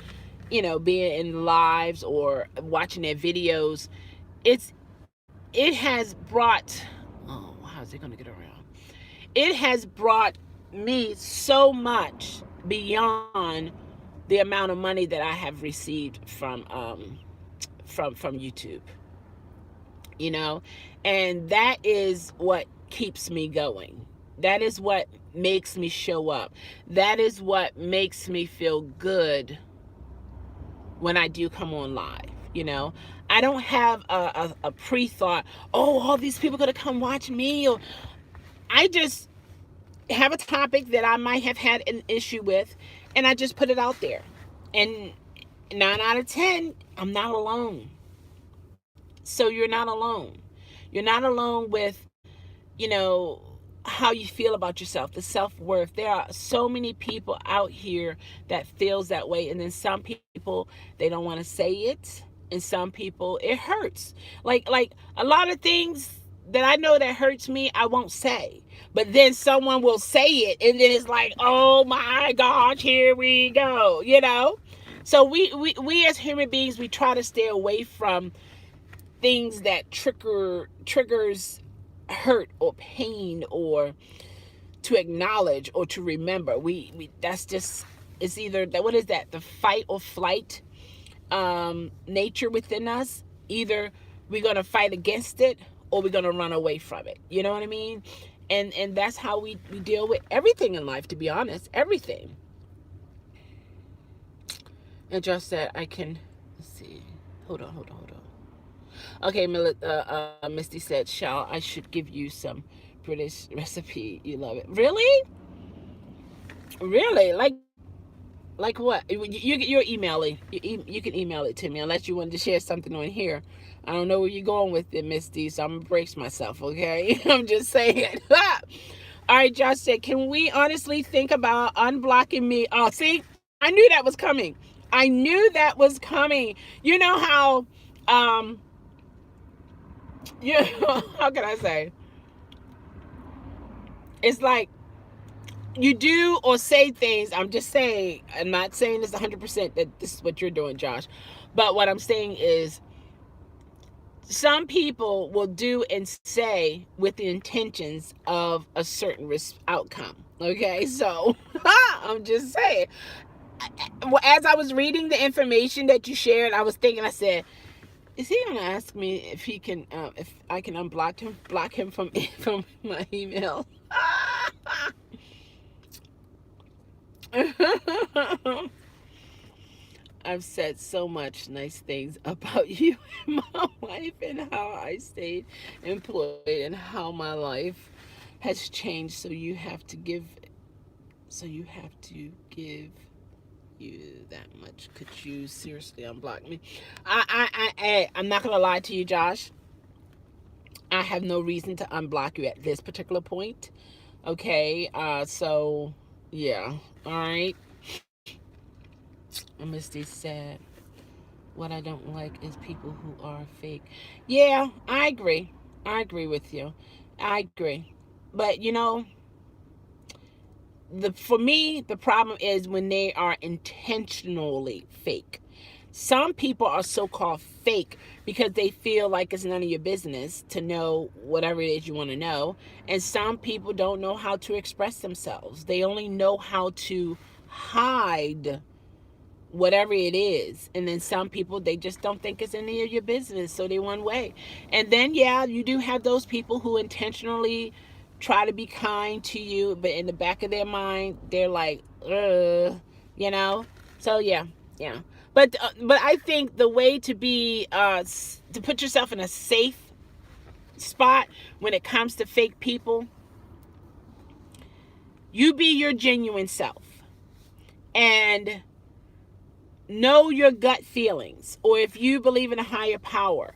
being in lives or watching their videos. It has brought, oh, how's it gonna get around? It has brought me so much beyond the amount of money that I have received from YouTube, you know, and that is what keeps me going. That is what makes me show up. That is what makes me feel good when I do come on live. I don't have a pre-thought, oh, all these people are going to come watch me. Or I just have a topic that I might have had an issue with, and I just put it out there. And 9 out of 10, I'm not alone. So you're not alone. You're not alone with, how you feel about yourself, the self-worth. There are so many people out here that feels that way. And then some people, they don't want to say it. And some people, it hurts. Like a lot of things that I know that hurts me, I won't say. But then someone will say it, and then it's like, oh my gosh, here we go. So we as human beings, we try to stay away from things that triggers hurt or pain, or to acknowledge or to remember. We that's just, it's either that, what is that, the fight or flight nature within us. Either we're gonna fight against it or we're gonna run away from it. You know what I mean? And that's how we deal with everything in life, to be honest. Everything. And just that I can, let's see. Hold on. Okay, Misty said, Shell, I should give you some British recipe. You love it. Really? Really? Like what? You're emailing. You can email it to me unless you wanted to share something on here. I don't know where you're going with it, Misty, so I'm going to brace myself, okay? I'm just saying. All right, Josh said, can we honestly think about unblocking me? Oh, see? I knew that was coming. I knew that was coming. You know how, how can I say? It's like you do or say things. I'm just saying, I'm not saying this 100% that this is what you're doing, Josh. But what I'm saying is, some people will do and say with the intentions of a certain outcome. Okay, so I'm just saying. As I was reading the information that you shared, I was thinking, I said, is he gonna ask me if he can, if I can block him from my email? I've said so much nice things about you and my wife, and how I stayed employed, and how my life has changed. So you have to give you that much. Could you seriously unblock me? I'm not gonna lie to you, Josh. I have no reason to unblock you at this particular point. Okay, so yeah, all right. Misty said, what I don't like is people who are fake. Yeah, I agree. I agree with you. I agree. But for me, the problem is when they are intentionally fake. Some people are so-called fake because they feel like it's none of your business to know whatever it is you want to know. And some people don't know how to express themselves. They only know how to hide whatever it is. And then some people, they just don't think it's any of your business, so they one way. And then yeah, you do have those people who intentionally try to be kind to you, but in the back of their mind they're like, you know. So yeah, yeah. But I think the way to be to put yourself in a safe spot when it comes to fake people, you be your genuine self and know your gut feelings. Or if you believe in a higher power,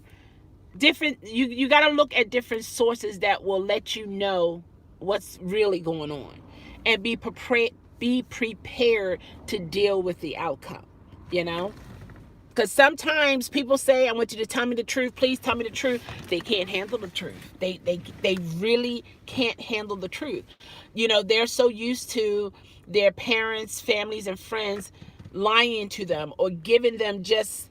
different, you got to look at different sources that will let you know what's really going on, and be prepared to deal with the outcome, you know. Because sometimes people say, I want you to tell me the truth, please tell me the truth. They can't handle the truth. They really can't handle the truth. They're so used to their parents, families, and friends lying to them or giving them just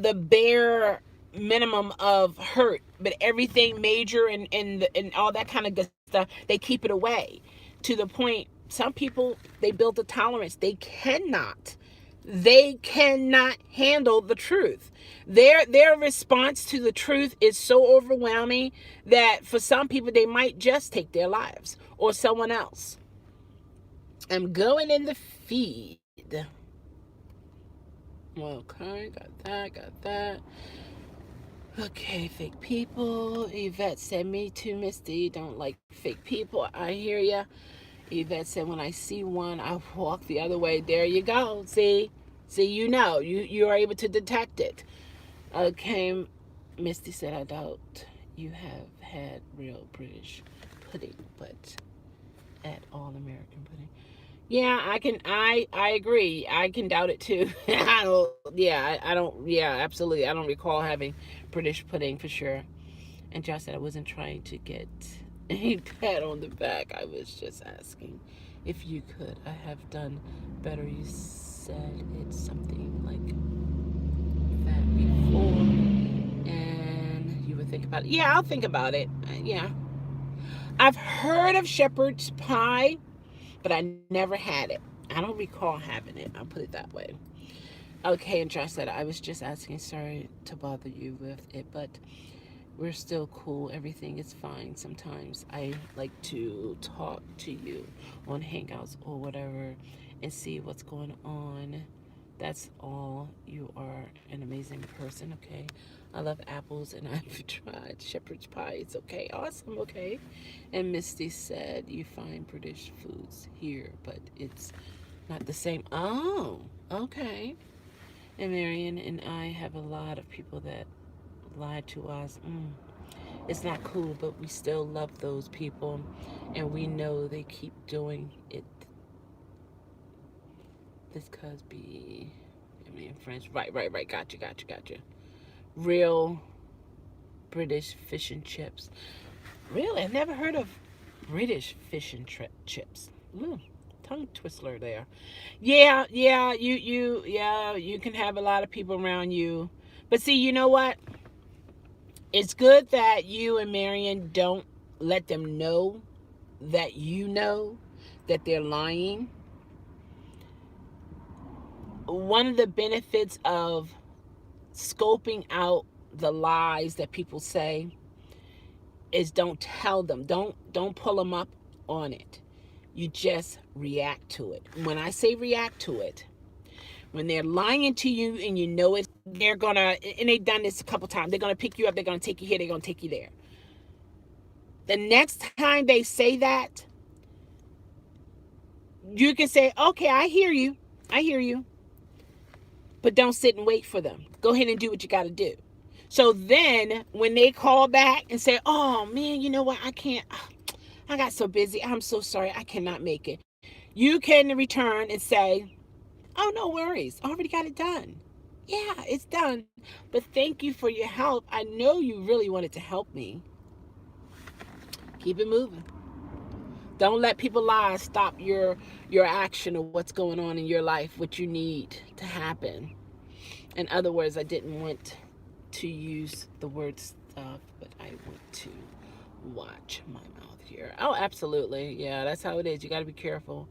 the bare minimum of hurt, but everything major and all that kind of good stuff, they keep it away to the point. Some people, they build a tolerance. They cannot handle the truth. Their response to the truth is so overwhelming that for some people they might just take their lives or someone else. I'm going in the feed. Okay, got that. Okay, fake people. Yvette said, me too, Misty. Don't like fake people. I hear ya. Yvette said, when I see one, I walk the other way. There you go. See, you are able to detect it. Okay, Misty said, I doubt you have had real British pudding, but at all American pudding. Yeah, I agree. I can doubt it too. I don't, yeah, absolutely. I don't recall having British pudding for sure. And Josh said, I wasn't trying to get a pat on the back. I was just asking if you could. I have done better. You said it's something like that before. And you would think about it. Yeah, I'll think about it. Yeah. I've heard of shepherd's pie, but I never had it. I don't recall having it. I'll put it that way. Okay, and Josh said, I was just asking, sorry to bother you with it, but we're still cool. Everything is fine. Sometimes I like to talk to you on Hangouts or whatever and see what's going on. That's all. You are an amazing person. Okay. I love apples and I've tried shepherd's pie. It's okay. Awesome. Okay. And Misty said, you find British foods here, but it's not the same. Oh, okay. And Marion and I have a lot of people that lied to us. It's not cool, but we still love those people, and we know they keep doing it. This could be, I mean, French. Right. Gotcha. Real British fish and chips. Really, I've never heard of British fish and chips. Tongue twister there. Yeah, you can have a lot of people around you, but see, you know what? It's good that you and Marion don't let them know that you know that they're lying. One of the benefits of scoping out the lies that people say is don't tell them. Don't pull them up on it. You just react to it. When I say react to it, when they're lying to you and you know it, they're gonna, and they've done this a couple times, they're gonna pick you up, they're gonna take you here, they're gonna take you there. The next time they say that, you can say, okay, I hear you, but don't sit and wait for them. Go ahead and do what you gotta do. So then when they call back and say, oh man, you know what, I got so busy, I'm so sorry, I cannot make it. You can return and say, oh, no worries, I already got it done. Yeah, it's done, but thank you for your help. I know you really wanted to help me. Keep it moving. Don't let people lie stop your action of what's going on in your life, what you need to happen. In other words, I didn't want to use the word stuff, but I want to watch my mouth here. Oh, absolutely. Yeah, that's how it is. You got to be careful.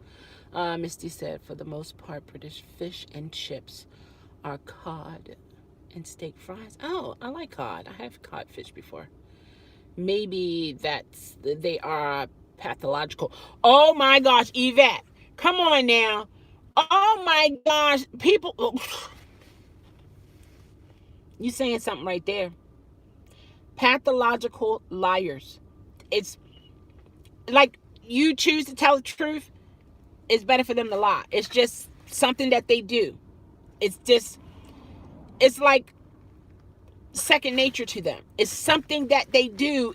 Misty said, for the most part, British fish and chips are cod and steak fries. Oh, I like cod. I have cod fish before. Maybe they are pathological. Oh my gosh, Yvette. Come on now. Oh my gosh. People, you saying something right there. Pathological liars. It's like you choose to tell the truth. It's better for them to lie. It's just something that they do. It's like second nature to them. It's something that they do.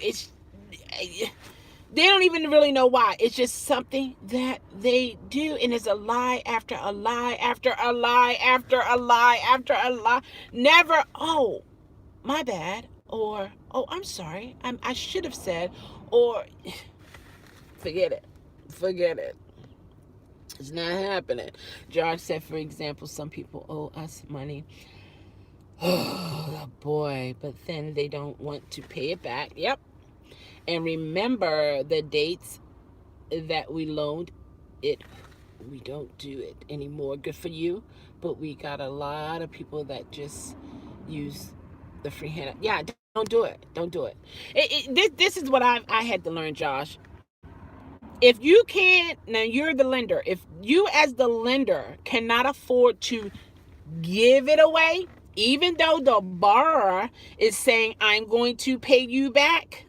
They don't even really know why. It's just something that they do. And it's a lie after a lie after a lie after a lie after a lie. Never, oh, my bad. Or, oh, I'm sorry. I should have said. Or, forget it. Forget it. It's not happening. George said, for example, some people owe us money. Oh, boy. But then they don't want to pay it back. Yep. And remember the dates that we loaned it. We don't do it anymore. Good for you. But we got a lot of people that just use the free hand. Yeah, don't do it. Don't do it. This is what I had to learn, Josh. If you can't, now you're the lender. If you as the lender cannot afford to give it away, even though the borrower is saying, I'm going to pay you back,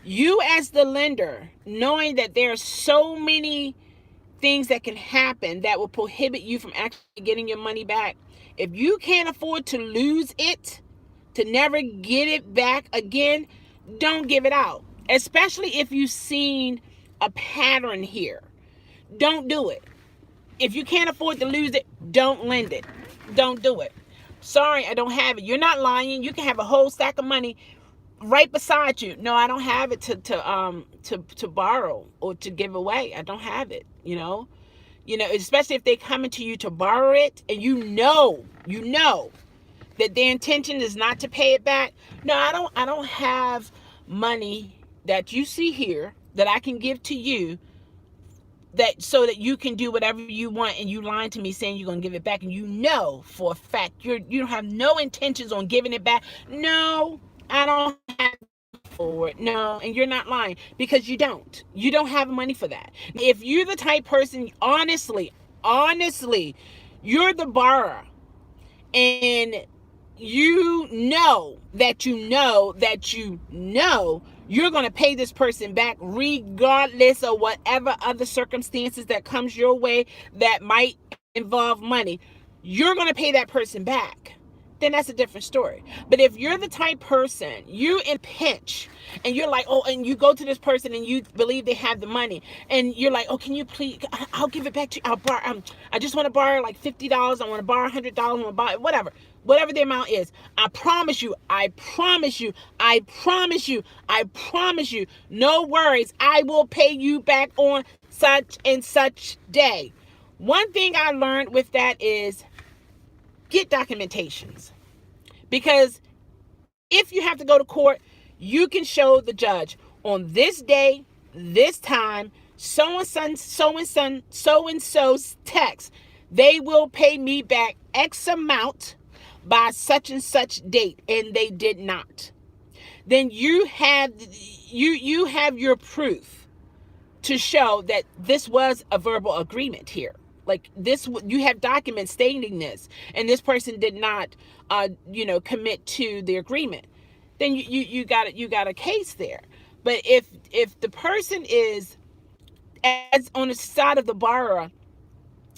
you as the lender, knowing that there are so many things that can happen that will prohibit you from actually getting your money back, if you can't afford to lose it, to never get it back again, don't give it out. Especially if you've seen a pattern here. Don't do it. If you can't afford to lose it, don't lend it. Don't do it. Sorry, I don't have it. You're not lying. You can have a whole stack of money right beside you. No, I don't have it to borrow or to give away. I don't have it, especially if they coming to you to borrow it and you know that their intention is not to pay it back. No, I don't have money that you see here that I can give to you that so that you can do whatever you want, and you lying to me saying you're going to give it back, and you know for a fact you don't have no intentions on giving it back. No, I don't have for it. No, and you're not lying because you don't have money for that. If you're the type person, honestly, you're the borrower and you're going to pay this person back regardless of whatever other circumstances that comes your way that might involve money. You're going to pay that person back. Then that's a different story. But if you're the type person, you in pinch, and you're like, oh, and you go to this person and you believe they have the money, and you're like, oh, can you please, I'll give it back to you. I'll borrow, I just want to borrow like $50. I want to borrow $100. I want to buy whatever the amount is. I promise you, no worries, I will pay you back on such and such day. One thing I learned with that is get documentations, because if you have to go to court, you can show the judge on this day, this time, so and so's text, they will pay me back X amount by such and such date, and they did not. Then you have your proof to show that this was a verbal agreement here. Like this, you have documents stating this, and this person did not, commit to the agreement. Then you got a case there. But if the person is as on the side of the borrower,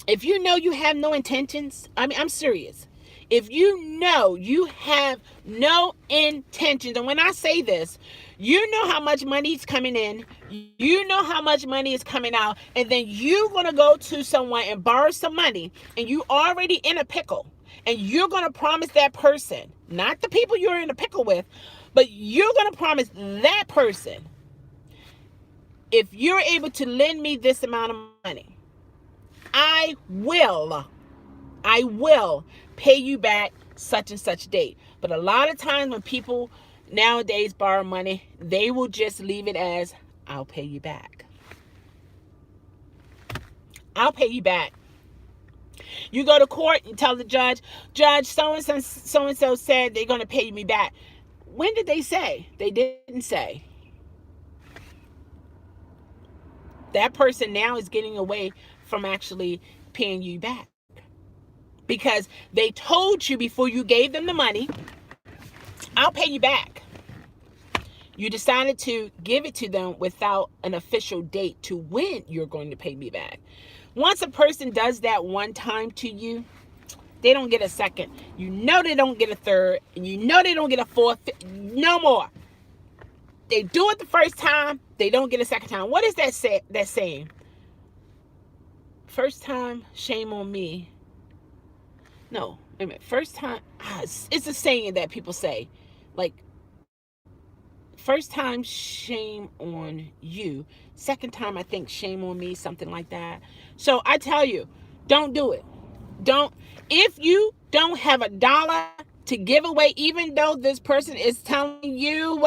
if you know you have no intentions, I'm serious. If you know you have no intentions, and when I say this, you know how much money is coming in, you know how much money is coming out, and then you're going to go to someone and borrow some money, and you already in a pickle, and you're going to promise that person, not the people you're in a pickle with, but you're going to promise that person if you're able to lend me this amount of money, I will pay you back such and such date. But a lot of times when people nowadays borrow money, they will just leave it as, I'll pay you back. I'll pay you back. You go to court and tell the judge, so-and-so said they're going to pay me back. When did they say? They didn't say. That person now is getting away from actually paying you back. Because they told you before you gave them the money, I'll pay you back. You decided to give it to them without an official date to when you're going to pay me back. Once a person does that one time to you, they don't get a second. You know they don't get a third. And you know they don't get a fourth. No more. They do it the first time. They don't get a second time. What is that saying? First time, shame on me. No, wait a minute. First time, it's a saying that people say. Like, first time, shame on you. Second time, I think, shame on me, something like that. So I tell you, don't do it. If you don't have $1 to give away, even though this person is telling you,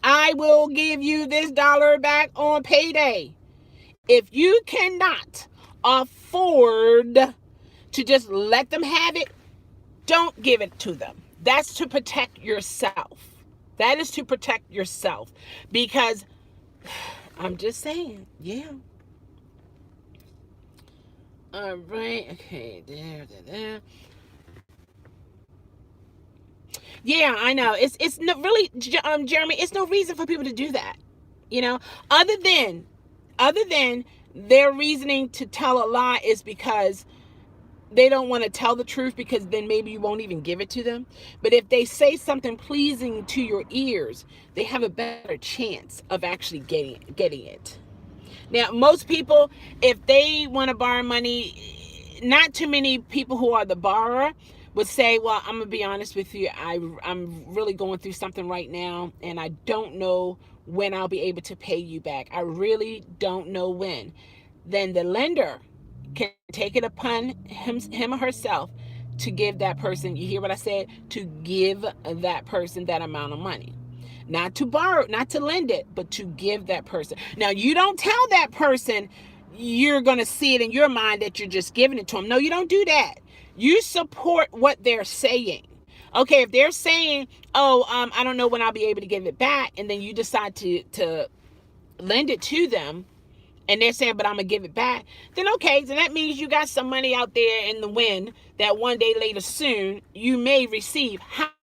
I will give you this $1 back on payday. If you cannot afford to just let them have it, don't give it to them. That's to protect yourself. That is to protect yourself. Because I'm just saying, yeah. All right. Okay. There. Yeah, I know. It's no really, Jeremy. It's no reason for people to do that. You know, other than their reasoning to tell a lie is because they don't want to tell the truth, because then maybe you won't even give it to them. But if they say something pleasing to your ears, they have a better chance of actually getting it. Now, most people, if they want to borrow money, not too many people who are the borrower would say, well, I'm going to be honest with you. I'm really going through something right now, and I don't know when I'll be able to pay you back. I really don't know when. Then the lender can take it upon him or herself to give that person, you hear what I said, to give that person that amount of money. Not to borrow, not to lend it, but to give that person. Now, you don't tell that person you're going to see it in your mind that you're just giving it to them. No, you don't do that. You support what they're saying. Okay, if they're saying, I don't know when I'll be able to give it back, and then you decide to lend it to them, and they're saying, but I'm going to give it back, then okay, then that means you got some money out there in the wind that one day later soon you may receive.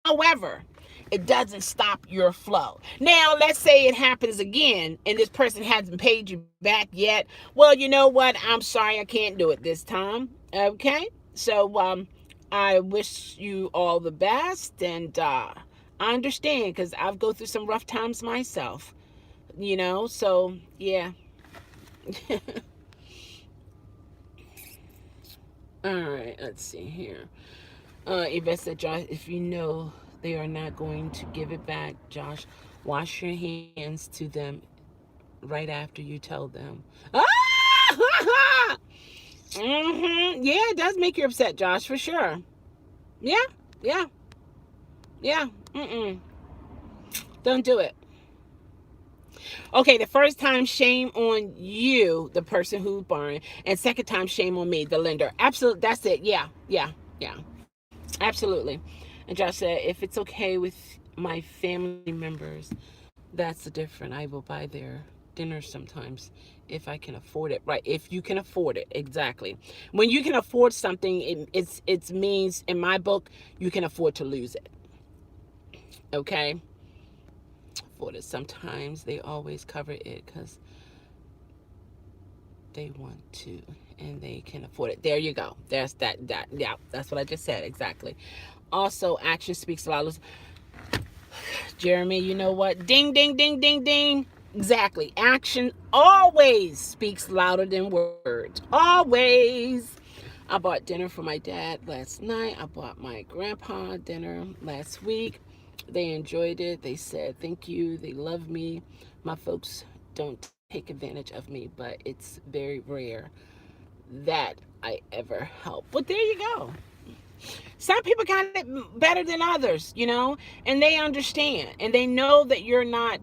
However, it doesn't stop your flow. Now, let's say it happens again and this person hasn't paid you back yet. Well, you know what? I'm sorry, I can't do it this time. Okay? So, I wish you all the best, and I understand, because I've go through some rough times myself. You know, so, yeah. All right, let's see here. Yvette said, Josh, if you know they are not going to give it back, Josh, wash your hands to them right after you tell them. Ah! Yeah, it does make you upset, Josh, for sure. Yeah. Don't do it. Okay, the first time, shame on you, the person who's borrowing, and second time, shame on me, the lender. Absolutely, that's it. Yeah, absolutely. And Josh said, if it's okay with my family members, that's the difference. I will buy their dinner sometimes if I can afford it. Right, if you can afford it, exactly. When you can afford something, it means, in my book, you can afford to lose it. Okay? For it. Sometimes they always cover it because they want to and they can afford it. There you go. There's that. Yeah, that's what I just said. Exactly. Also, action speaks louder. Jeremy, you know what? Ding, ding, ding, ding, ding. Exactly. Action always speaks louder than words. Always. I bought dinner for my dad last night. I bought my grandpa dinner last week. They enjoyed it. They said thank you. They love me. My folks don't take advantage of me, but it's very rare that I ever help. But there you go. Some people got it better than others, and they understand and they know that you're not,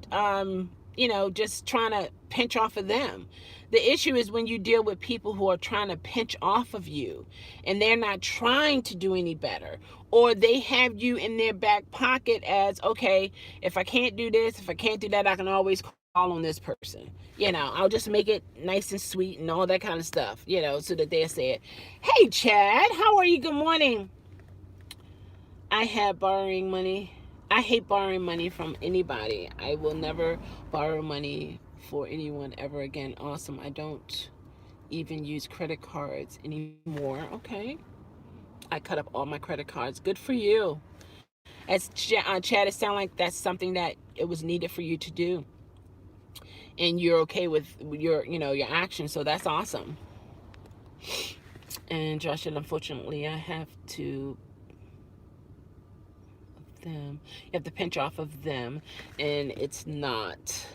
just trying to pinch off of them. The issue is when you deal with people who are trying to pinch off of you and they're not trying to do any better, or they have you in their back pocket as, okay, if I can't do this, if I can't do that, I can always call on this person. I'll just make it nice and sweet and all that kind of stuff, so that they'll say it. Hey, Chad, how are you? Good morning. I have borrowing money. I hate borrowing money from anybody. I will never borrow money for anyone ever again. Awesome. I don't even use credit cards anymore. Okay. I cut up all my credit cards. Good for you. As Chad, it sounds like that's something that it was needed for you to do, and you're okay with your actions. So that's awesome. And Josh said, unfortunately, I have to them. You have to pinch off of them, and it's not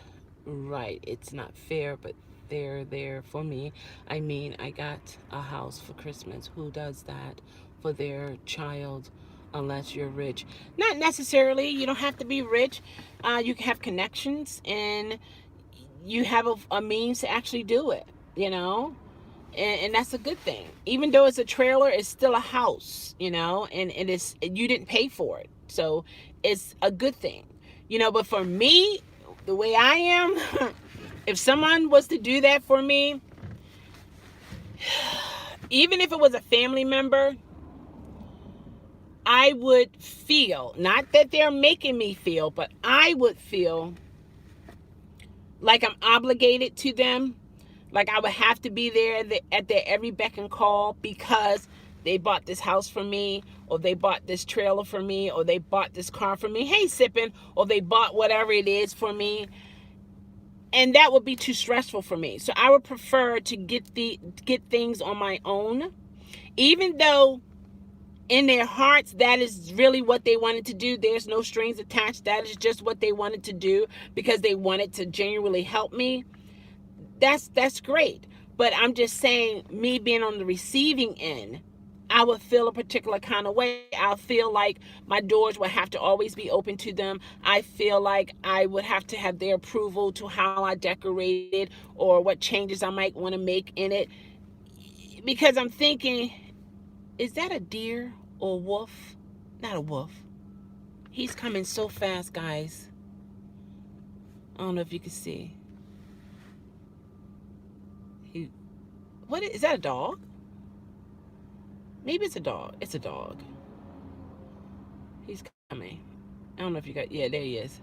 right. It's not fair, but they're there for me. I mean, I got a house for Christmas. Who does that for their child unless you're rich? Not necessarily. You don't have to be rich. You can have connections, and you have a means to actually do it, and that's a good thing. Even though it's a trailer, it's still a house, and you didn't pay for it, so it's a good thing, but for me, the way I am, if someone was to do that for me, even if it was a family member, I would feel, not that they're making me feel, but I would feel like I'm obligated to them. Like I would have to be there at their every beck and call because they bought this house for me, or they bought this trailer for me, or they bought this car for me. Hey, sipping, or they bought whatever it is for me. And that would be too stressful for me. So I would prefer to get things on my own, even though in their hearts that is really what they wanted to do. There's no strings attached. That is just what they wanted to do because they wanted to genuinely help me. That's great. But I'm just saying, me being on the receiving end, I would feel a particular kind of way. I feel like my doors would have to always be open to them. I feel like I would have to have their approval to how I decorated or what changes I might want to make in it. Because I'm thinking, is that a deer or a wolf? Not a wolf. He's coming so fast, guys. I don't know if you can see. What is that, a dog? Maybe it's a dog. It's a dog. He's coming. I don't know if you got, yeah, there he is.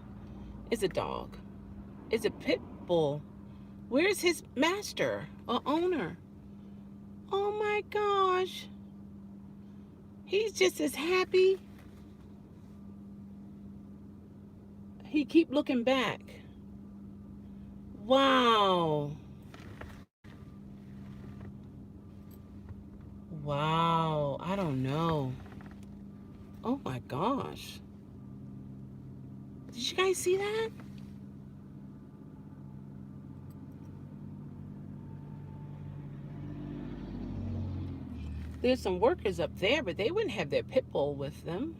It's a dog. It's a pit bull. Where's his master or owner? Oh my gosh. He's just as happy. He keep looking back. Wow. Wow. I don't know. Oh my gosh. Did you guys see that? There's some workers up there, but they wouldn't have their pit bull with them.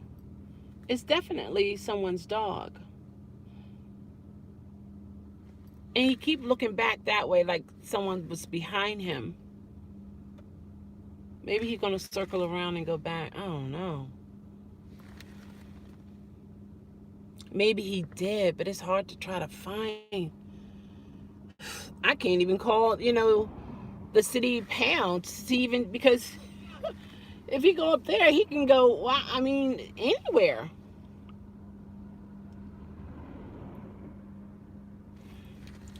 It's definitely someone's dog. And he keep looking back that way like someone was behind him. Maybe he's going to circle around and go back. I don't know. Maybe he did, but it's hard to try to find. I can't even call, the city pound to see, even because if he go up there, he can go, well, I mean, anywhere.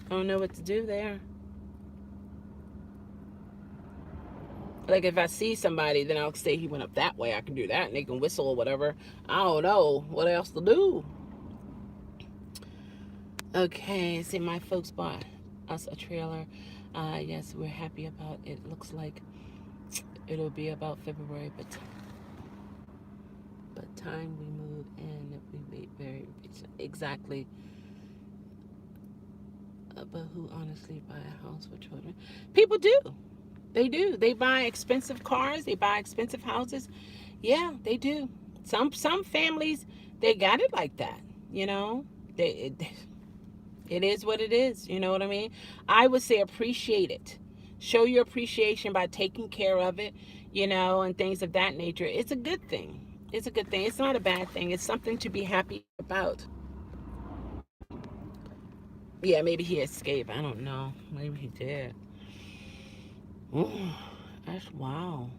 I don't know what to do there. Like if I see somebody, then I'll say he went up that way. I can do that, and they can whistle or whatever. I don't know what else to do. Okay, see, my folks bought us a trailer. Yes, we're happy about it. Looks like it'll be about February, but time we move in, we wait very exactly. But who honestly buy a house for children? People do. They do. They buy expensive cars. They buy expensive houses. Yeah, they do. Some families, they got it like that. You know, it is what it is. You know what I mean? I would say appreciate it. Show your appreciation by taking care of it, and things of that nature. It's a good thing. It's a good thing. It's not a bad thing. It's something to be happy about. Yeah, maybe he escaped. I don't know. Maybe he did. Ooh, that's wow.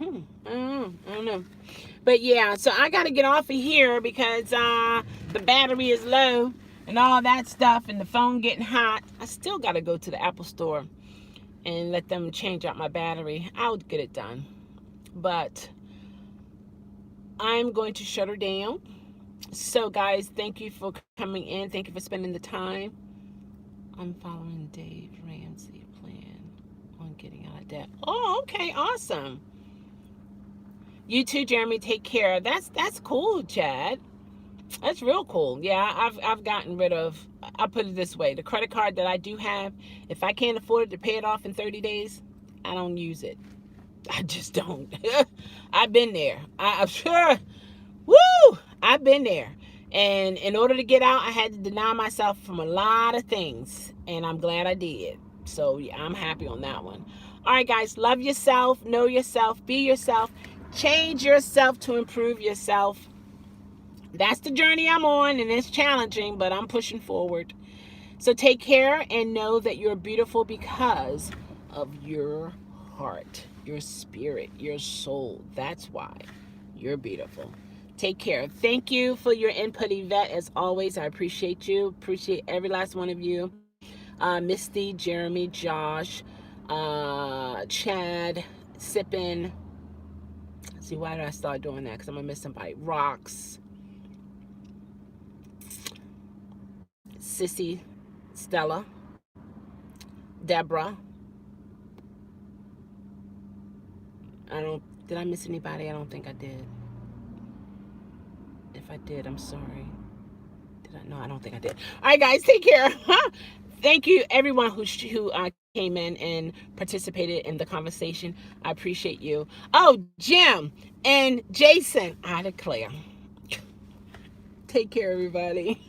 I don't know. But yeah, so I got to get off of here because the battery is low and all that stuff, and the phone getting hot. I still got to go to the Apple store and let them change out my battery. I'll get it done. But I'm going to shut her down. So, guys, thank you for coming in. Thank you for spending the time. I'm following Dave Ramsey plan on getting out of debt. Oh, okay, awesome. You too, Jeremy. Take care. That's cool, Chad. That's real cool. Yeah, I've gotten rid of. I'll put it this way: the credit card that I do have, if I can't afford to pay it off in 30 days, I don't use it. I just don't. I've been there. I'm sure. Woo! I've been there. And in order to get out, I had to deny myself from a lot of things, and I'm glad I did. So yeah, I'm happy on that one. All right, guys, love yourself, know yourself, be yourself, change yourself to improve yourself. That's the journey I'm on, and it's challenging, but I'm pushing forward. So take care and know that you're beautiful because of your heart, your spirit, your soul. That's why you're beautiful. Take care. Thank you for your input, Yvette. As always, I appreciate you. Appreciate every last one of you. Misty, Jeremy, Josh, Chad, Sippin. See, why did I start doing that? Because I'm going to miss somebody. Rocks, Sissy, Stella, Deborah. Did I miss anybody? I don't think I did. If I did, I'm sorry. Did I? No, I don't think I did. All right, guys, take care. Thank you, everyone who came in and participated in the conversation. I appreciate you. Oh, Jim and Jason, I declare. Take care, everybody.